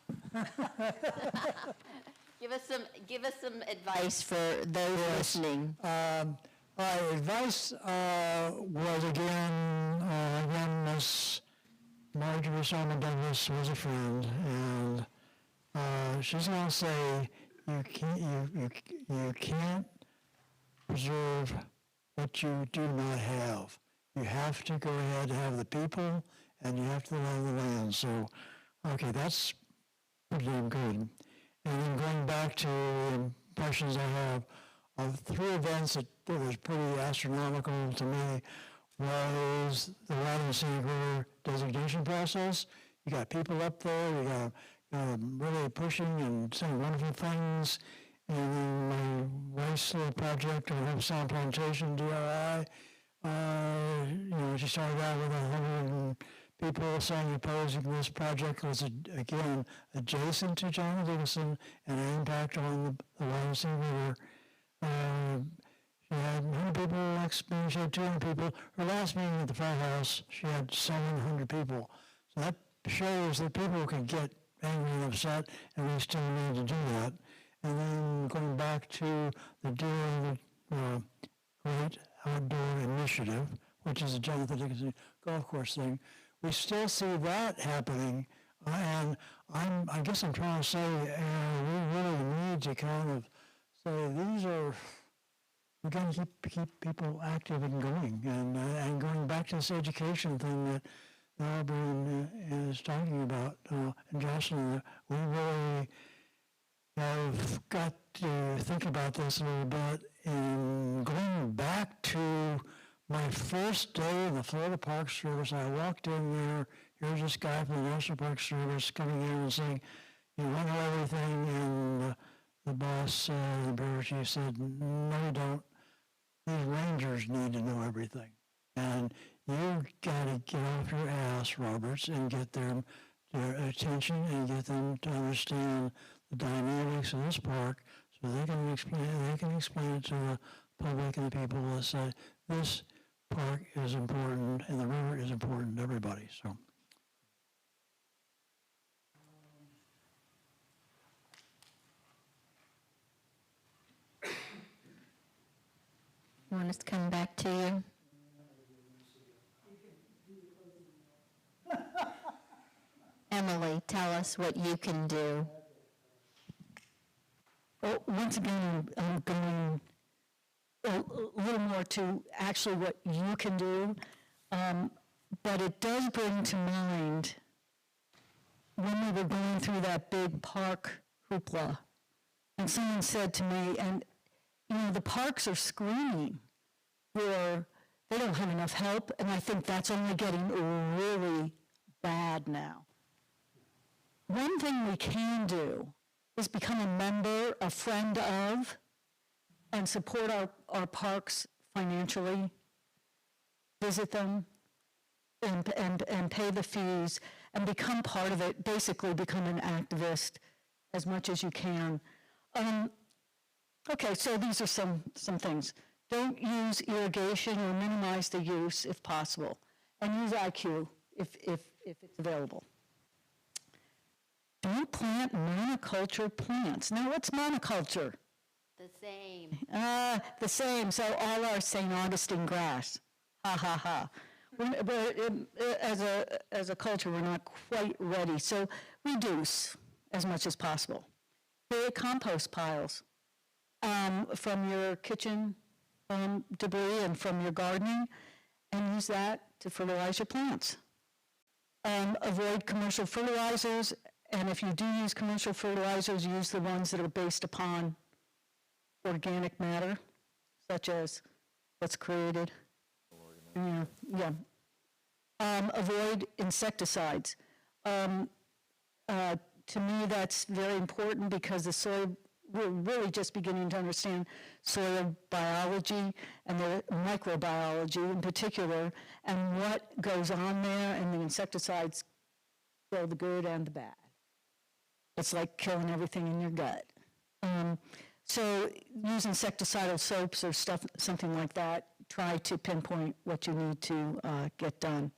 Give us some advice for those listening. My advice was again, Miss Marjorie Stoneman Douglas was a friend, and she's going to say you can't preserve what you do not have. You have to go ahead and have the people, and you have to have the land. So, okay, that's pretty damn good. And then going back to the impressions I have of 3 events that was pretty astronomical to me was the Loudoun Scenic River designation process. You got people up there, you got really pushing and saying wonderful things. And then my wife's little project on Hope Sound Plantation, DRI, she started out with 100 people saying opposing this project was, again, adjacent to John Dickinson and an impact on the Loudoun Scenic River. She had 100 people, next meeting she had 200 people. Her last meeting at the firehouse, she had 700 people. So that shows that people can get angry and upset, and we still need to do that. And then going back to the Deer Great Outdoor Initiative, which is a Jonathan Dickinson golf course thing, we still see that happening. And I guess I'm trying to say we really need to kind of say we got to keep people active and going. And going back to this education thing that Auburn is talking about, and Jocelyn, we really have got to think about this a little bit. And going back to my first day in the Florida Park Service, I walked in there. Here's this guy from the National Park Service coming in and saying, "You want to know everything?" And the boss, the bureau chief, said, "No, you don't. These rangers need to know everything. And you got to get off your ass, Roberts, and get their attention and get them to understand the dynamics of this park so they can explain it to the public and the people that say this park is important and the river is important to everybody." So. You want us to come back to you? Emily, tell us what you can do. Well, once again, I'm going a little more to actually what you can do, but it does bring to mind when we were going through that big park hoopla, and someone said to me, and the parks are screaming for they don't have enough help, and I think that's only getting really bad now. One thing we can do is become a member, a friend of, and support our parks financially, visit them, and pay the fees, and become part of it, basically become an activist as much as you can. Okay, so these are some things. Don't use irrigation or minimize the use if possible, and use IQ if it's available. Don't plant monoculture plants. Now, what's monoculture? The same. The same, so all our St. Augustine grass. Ha, ha, ha. As a culture, we're not quite ready, so reduce as much as possible. Create compost piles from your kitchen debris and from your gardening, and use that to fertilize your plants. Avoid commercial fertilizers, and if you do use commercial fertilizers, use the ones that are based upon organic matter, such as what's created. Yeah. Avoid insecticides. To me, that's very important because the soil, we're really just beginning to understand soil biology and the microbiology in particular, and what goes on there, and the insecticides kill the good and the bad. It's like killing everything in your gut. So use insecticidal soaps or something like that. Try to pinpoint what you need to get done.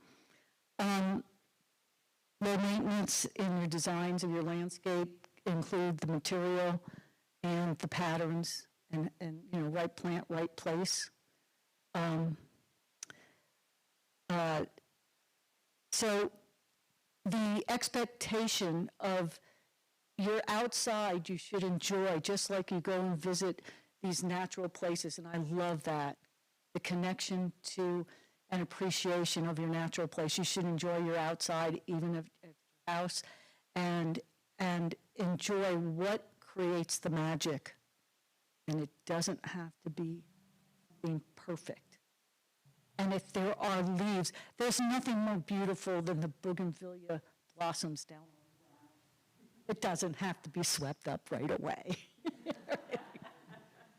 Low maintenance in your designs of your landscape. Include the material and the patterns, and right plant, right place. So the expectation of you're outside, you should enjoy, just like you go and visit these natural places, and I love that. The connection to and appreciation of your natural place. You should enjoy your outside, even at your house, and enjoy what creates the magic. And it doesn't have to be being perfect. And if there are leaves, there's nothing more beautiful than the bougainvillea blossoms down. It doesn't have to be swept up right away.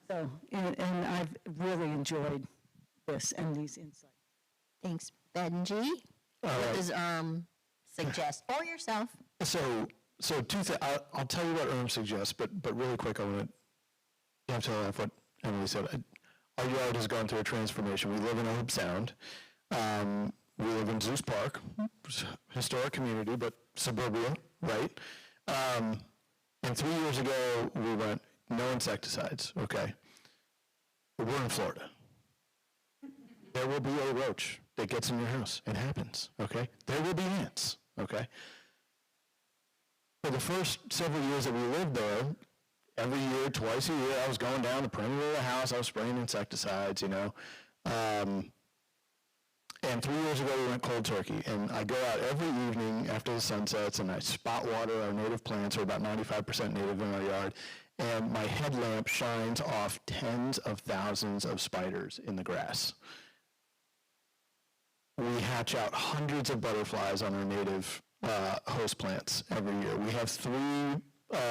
So, and I've really enjoyed this and these insights. Thanks, Benji. What does suggest? Or yourself. So two things. I'll tell you what suggests, but really quick, I want to have to laugh what Emily said. Our yard has gone through a transformation. We live in Hope Sound. We live in Zeus Park, historic community, but suburbia, right? And 3 years ago, we went, no insecticides, okay? But we're in Florida. There will be a roach that gets in your house. It happens, okay? There will be ants, okay? For the first several years that we lived there, every year, twice a year, I was going down the perimeter of the house. I was spraying insecticides, And 3 years ago, we went cold turkey. And I go out every evening after the sun sets, and I spot water our native plants. We're about 95% native in our yard. And my headlamp shines off tens of thousands of spiders in the grass. We hatch out hundreds of butterflies on our native host plants every year. We have 3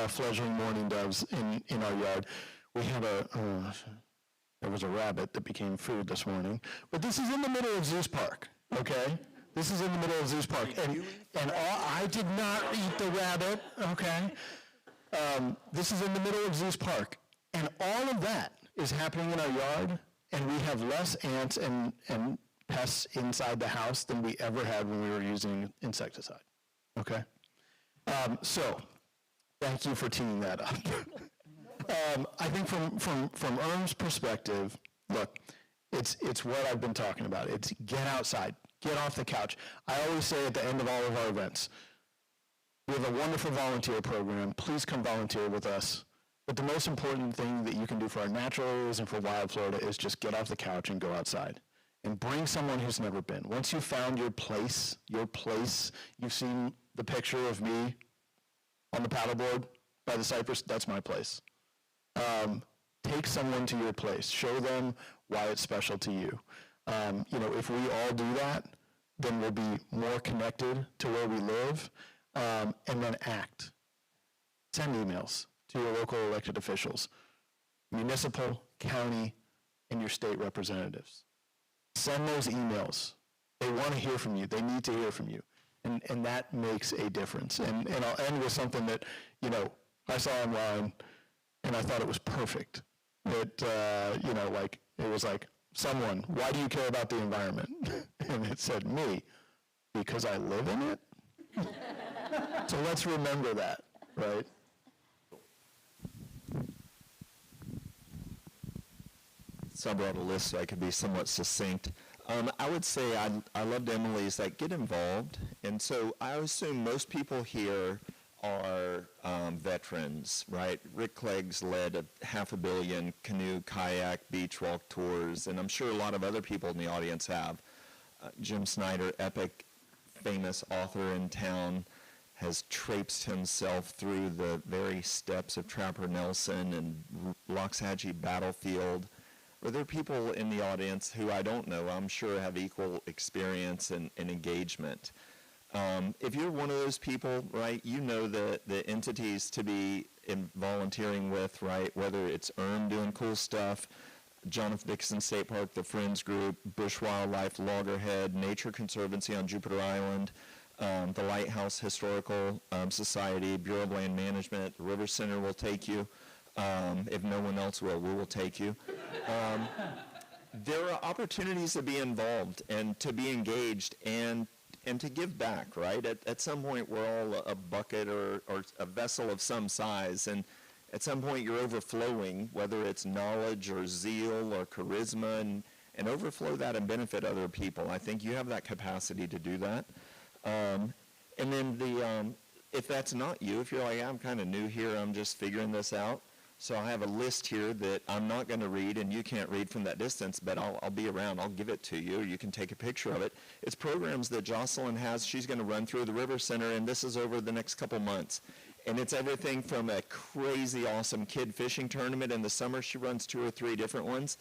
fledgling mourning doves in our yard. We have there was a rabbit that became food this morning. But this is in the middle of Zeus Park, okay? This is in the middle of Zeus Park. And I did not eat the rabbit, okay? This is in the middle of Zeus Park. And all of that is happening in our yard, and we have less ants and pests inside the house than we ever had when we were using insecticide, okay? So, thank you for teeing that up. I think from Erm's perspective, look, it's what I've been talking about. It's get outside, get off the couch. I always say at the end of all of our events, We have a wonderful volunteer program. Please come volunteer with us. But the most important thing that you can do for our natural areas and for Wild Florida is just get off the couch and go outside. And bring someone who's never been. Once you've found your place, you've seen the picture of me on the paddleboard by the cypress, that's my place. Take someone to your place. Show them why it's special to you. If we all do that, then we'll be more connected to where we live, and then act. Send emails to your local elected officials, municipal, county, and your state representatives. Send those emails. They want to hear from you. They need to hear from you. And that makes a difference. And I'll end with something that, I saw online, and I thought it was perfect. It was like, someone, why do you care about the environment? And it said, me, because I live in it? So let's remember that, right? So I brought a list so I could be somewhat succinct. I woid say I loved Emily's, get involved. And so I assume most people here are veterans, right? Rick Clegg's led 500 million canoe, kayak, beach walk tours, and I'm sure a lot of other people in the audience have. Jim Snyder, epic, famous author in town, has traipsed himself through the very steps of Trapper Nelson and Loxahatchee Battlefield. Are there people in the audience who I don't know, I'm sure have equal experience and engagement? If you're one of those people, right, you know the entities to be volunteering with, right, whether it's doing cool stuff, John F. Dixon State Park, the Friends Group, Bush Wildlife, Loggerhead, Nature Conservancy on Jupiter Island, the Lighthouse Historical Society, Bureau of Land Management, River Center will take you. If no one else will, we will take you. There are opportunities to be involved and to be engaged and to give back, right? At some point, we're all a bucket or a vessel of some size, and at some point, you're overflowing, whether it's knowledge or zeal or charisma, and overflow that and benefit other people. I think you have that capacity to do that. And then if that's not you, if you're like, I'm kind of new here, I'm just figuring this out, so I have a list here that I'm not going to read, and you can't read from that distance, but I'll be around. I'll give it to you. You can take a picture of it. It's programs that Jocelyn has. She's going to run through the River Center, and this is over the next couple months. And it's everything from a crazy awesome kid fishing tournament in the summer. She runs 2 or 3 different ones.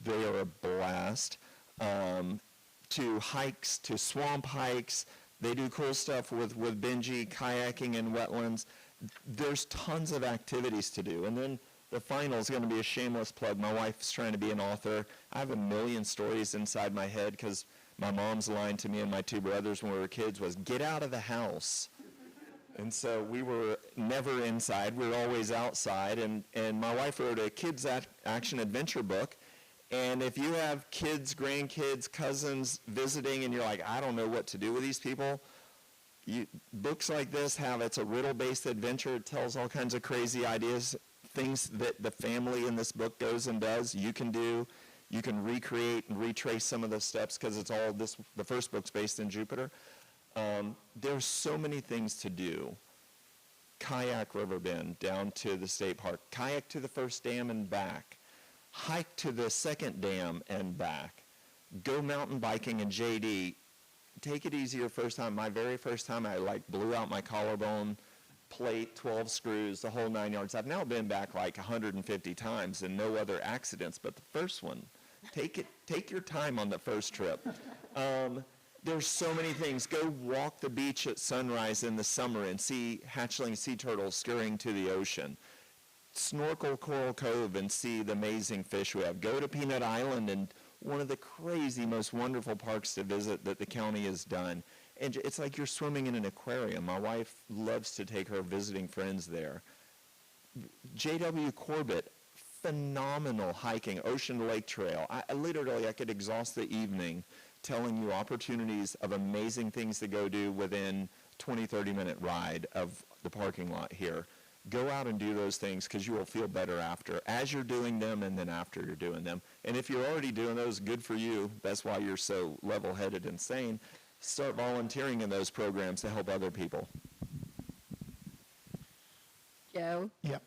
They are a blast. To hikes, to swamp hikes. They do cool stuff with Benji, kayaking in wetlands. There's tons of activities to do. And then the final is going to be a shameless plug. My wife's trying to be an author. I have a million stories inside my head because my mom's line to me and my 2 brothers when we were kids was, get out of the house. And so we were never inside. We were always outside. And my wife wrote a kids action adventure book. And if you have kids, grandkids, cousins visiting and you're like, I don't know what to do with these people, books like this it's a riddle-based adventure. It tells all kinds of crazy ideas, things that the family in this book goes and does, you can do. You can recreate and retrace some of the steps because it's all the first book's based in Jupiter. There's so many things to do. Kayak River Bend down to the state park. Kayak to the first dam and back. Hike to the second dam and back. Go mountain biking in JD. Take it easy your first time. My very first time, I blew out my collarbone, plate, 12 screws, the whole 9 yards. I've now been back 150 times and no other accidents, but the first one, take your time on the first trip. There's so many things. Go walk the beach at sunrise in the summer and see hatchling sea turtles scurrying to the ocean. Snorkel Coral Cove and see the amazing fish we have. Go to Peanut Island, and one of the crazy, most wonderful parks to visit that the county has done. And it's like you're swimming in an aquarium. My wife loves to take her visiting friends there. J.W. Corbett, phenomenal hiking, Ocean Lake Trail. I could exhaust the evening telling you opportunities of amazing things to go do within 20, 30-minute ride of the parking lot here. Go out and do those things because you will feel better after, as you're doing them and then after you're doing them. And if you're already doing those, good for you. That's why you're so level-headed and sane. Start volunteering in those programs to help other people. Joe? Yep.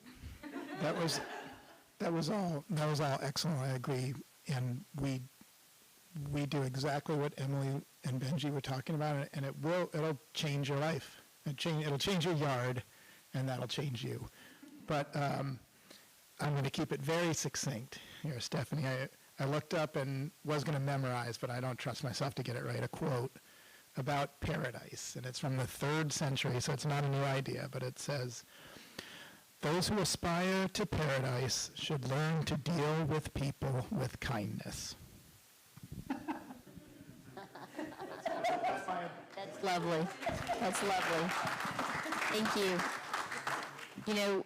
That was all excellent. I agree. And we do what Emily and Benji were talking about, and it'll change your life. It'll change your yard, and that'll change you. But I'm going to keep it very succinct here, Stephanie. I looked up and was going to memorize, but I don't trust myself to get it right, a quote about paradise. And it's from the 3rd century, so it's not a new idea, but it says, "Those who aspire to paradise should learn to deal with people with kindness." That's lovely. That's lovely. Thank you. You know,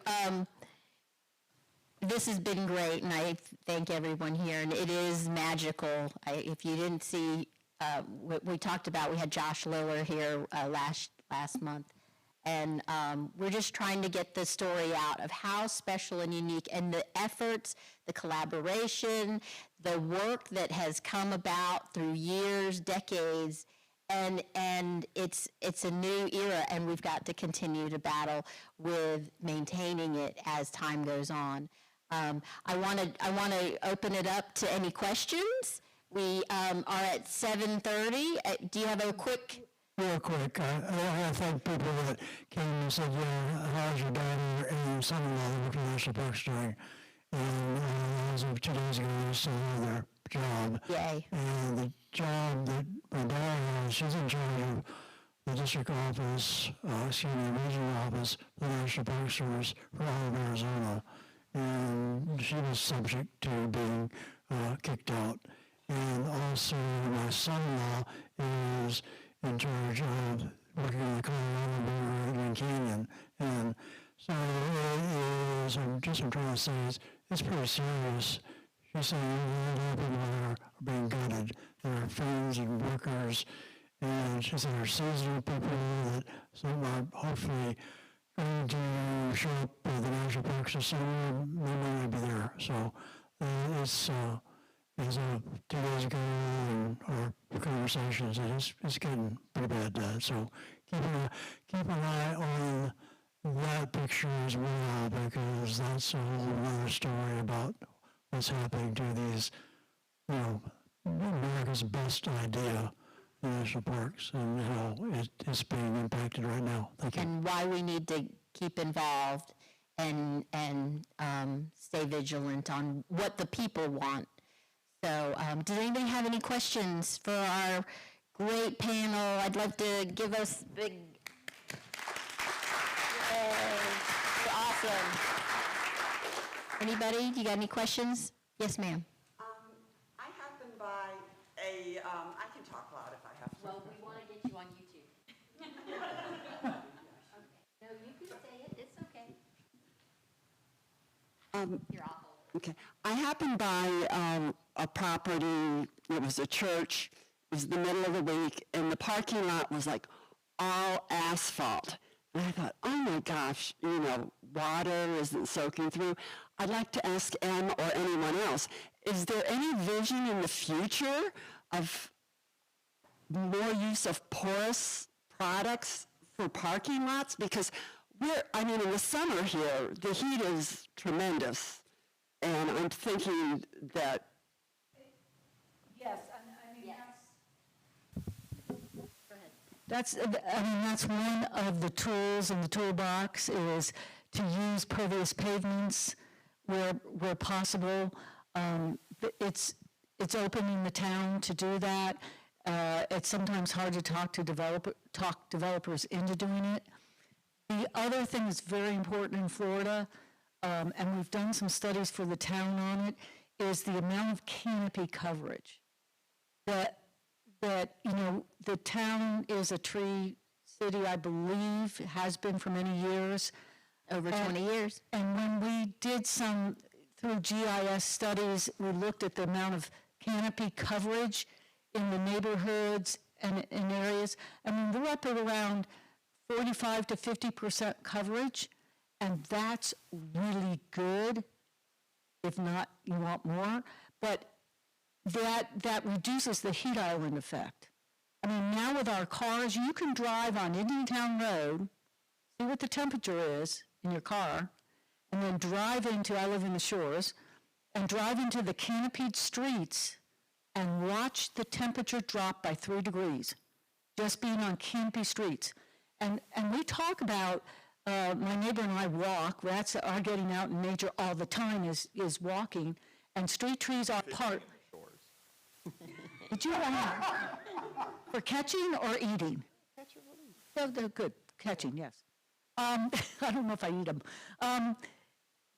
this has been great, and I thank everyone here, and it is magical. If you didn't see what we talked about, we had Josh Liller here last month, and we're just trying to get the story out of how special and unique, and the efforts, the collaboration, the work that has come about through years, decades, and it's a new era, and we've got to continue to battle with maintaining it as time goes on. I want to open it up to any questions. We are at 7:30. Do you have a quick? Real quick, I want to thank people that came and said, how's your daughter and son-in-law working at the National Parks doing? And as of 2 days ago, they still have their job. Yay. And the job that my daughter has, she's in charge of the district office, regional office, the National Park Service for all of Arizona. And she was subject to being kicked out. And also my son-in-law is in charge of working on the Colorado border in Grand Canyon. And so it is, I'm trying to say, it's pretty serious. She's saying a lot of people are being gutted. There are friends and workers, and she said there are seasonal people that some are hopefully going to show up at the national parks this summer. They may not be there. So it's 2 days ago in our conversations, and it's getting pretty bad. So keep an eye on that picture as well, because that's a whole other story about what's happening to these, America's best idea, the national parks, and how it's being impacted right now. Thank you. And why we need to keep involved and stay vigilant on what the people want. So does anybody have any questions for our great panel? I'd love to give us big, yay, you're awesome. Anybody, you got any questions? Yes, ma'am. I happened by I can talk loud if I have to. Well, we want to get you on YouTube. Okay. No, you can say it, it's okay. You're awful. Okay. I happened by a property, it was a church, it was the middle of the week, and the parking lot was like all asphalt. And I thought, oh my gosh, water isn't soaking through. I'd like to ask Em or anyone else, is there any vision in the future of more use of porous products for parking lots? Because in the summer here, the heat is tremendous. And I'm thinking that. Yes, Yes. Go ahead. That's one of the tools in the toolbox, is to use pervious pavements where possible. It's opening the town to do that. It's sometimes hard to talk developers into doing it. The other thing that's very important in Florida, and we've done some studies for the town on it, is the amount of canopy coverage. That the town is a tree city, I believe, has been for many years. Over 20 years. And when we did some, through GIS studies, we looked at the amount of canopy coverage in the neighborhoods and in areas. We're up at around 45 to 50% coverage, and that's really good. If not, you want more. But that reduces the heat island effect. Now with our cars, you can drive on Indiantown Road, see what the temperature is, in your car, and then drive into, I live in the shores, and drive into the canopied streets and watch the temperature drop by 3 degrees, just being on canopy streets. And we talk about, my neighbor and I walk, rats are getting out in nature all the time is walking, and street trees are part. Did you for catching or eating? Oh, they're good, catching, yes. I don't know if I eat them.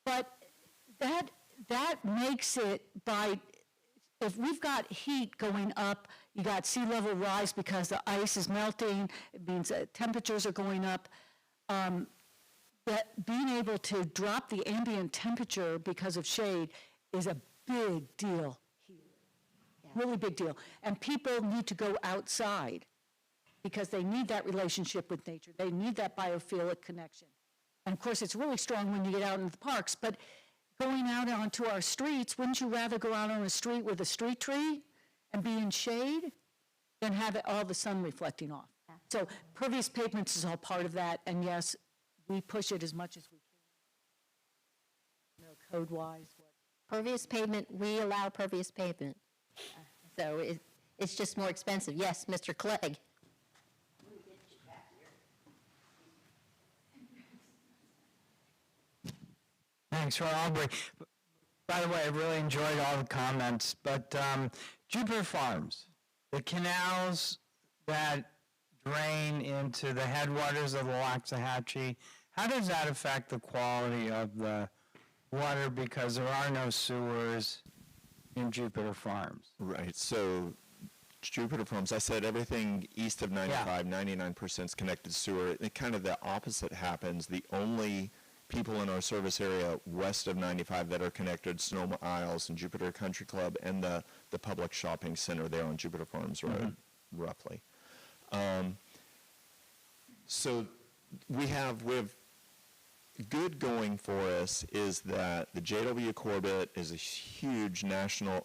But that makes it if we've got heat going up, you got sea level rise because the ice is melting, it means that temperatures are going up. That being able to drop the ambient temperature because of shade is a big deal here. Really big deal. And people need to go outside because they need that relationship with nature. They need that biophilic connection. And of course, it's really strong when you get out into the parks, but going out onto our streets, wouldn't you rather go out on a street with a street tree and be in shade than have all the sun reflecting off? Yeah. So pervious pavements is all part of that, and yes, we push it as much as we can. Code-wise. Pervious pavement, we allow pervious pavement. So it's just more expensive. Yes, Mr. Clegg. Thanks, Roy Aubrey. By the way, I really enjoyed all the comments, but Jupiter Farms, the canals that drain into the headwaters of the Waxahachie, how does that affect the quality of the water because there are no sewers in Jupiter Farms? Right. So Jupiter Farms, I said everything east of 95, 99% is connected to sewer. Kind of the opposite happens. The only people in our service area west of 95 that are connected, Sonoma Isles and Jupiter Country Club and the public shopping center there on Jupiter Farms Road, roughly. So we have good going for us is that the J.W. Corbett is a huge natural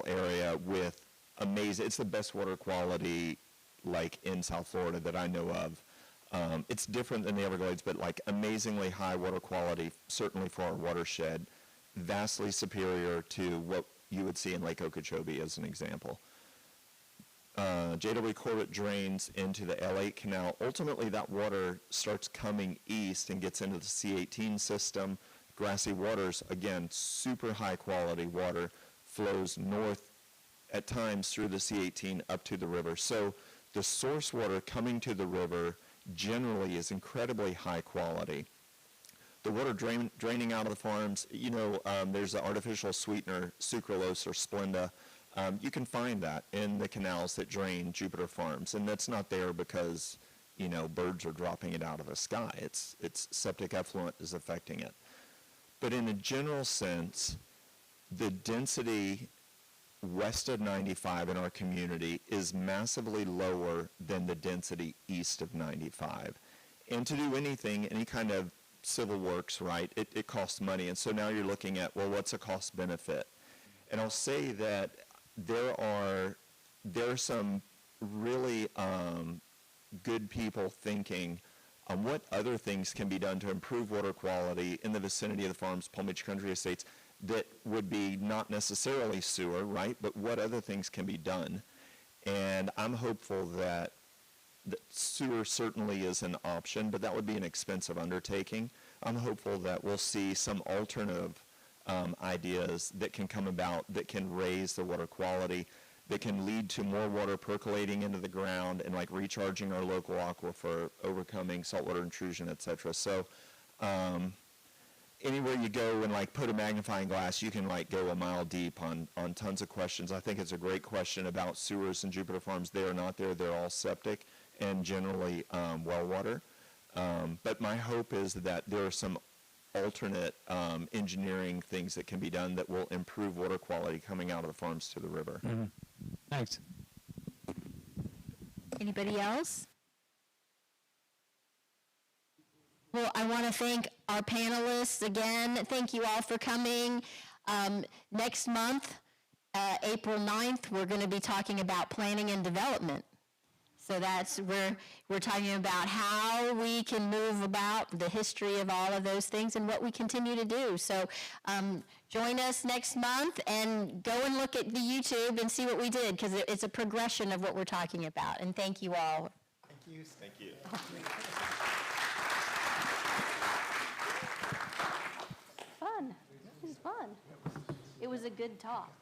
area with amazing, it's the best water quality like in South Florida that I know of. It's different than the Everglades, but like amazingly high water quality, certainly for our watershed, vastly superior to what you would see in Lake Okeechobee as an example. J.W. Corbett drains into the L8 Canal. Ultimately, that water starts coming east and gets into the C18 system. Grassy Waters, again, super high quality water, flows north at times through the C18 up to the river. So the source water coming to the river generally is incredibly high quality. The water draining out of the farms, there's the artificial sweetener, sucralose or Splenda. You can find that in the canals that drain Jupiter Farms, and that's not there because, birds are dropping it out of the sky. It's septic effluent is affecting it. But in a general sense, the density west of 95 in our community is massively lower than the density east of 95. And to do anything, any kind of civil works, right, it costs money. And so now you're looking at, well, what's a cost benefit? And I'll say that there are some really good people thinking on what other things can be done to improve water quality in the vicinity of the farms, Palm Beach Country Estates, that would be not necessarily sewer, right, but what other things can be done. And I'm hopeful that sewer certainly is an option, but that would be an expensive undertaking. I'm hopeful that we'll see some alternative ideas that can come about that can raise the water quality, that can lead to more water percolating into the ground and like recharging our local aquifer, overcoming saltwater intrusion, et cetera. So anywhere you go and like put a magnifying glass, you can like go a mile deep on tons of questions. I think it's a great question about sewers and Jupiter Farms. They are not there. They're all septic and generally well water. But my hope is that there are some alternate engineering things that can be done that will improve water quality coming out of the farms to the river. Mm-hmm. Thanks. Anybody else? Well, I want to thank our panelists again. Thank you all for coming. Next month, April 9th, we're going to be talking about planning and development. So we're talking about how we can move about the history of all of those things and what we continue to do. So join us next month and go and look at the YouTube and see what we did, because it's a progression of what we're talking about. And thank you all. Thank you. Fun. It was fun. It was a good talk.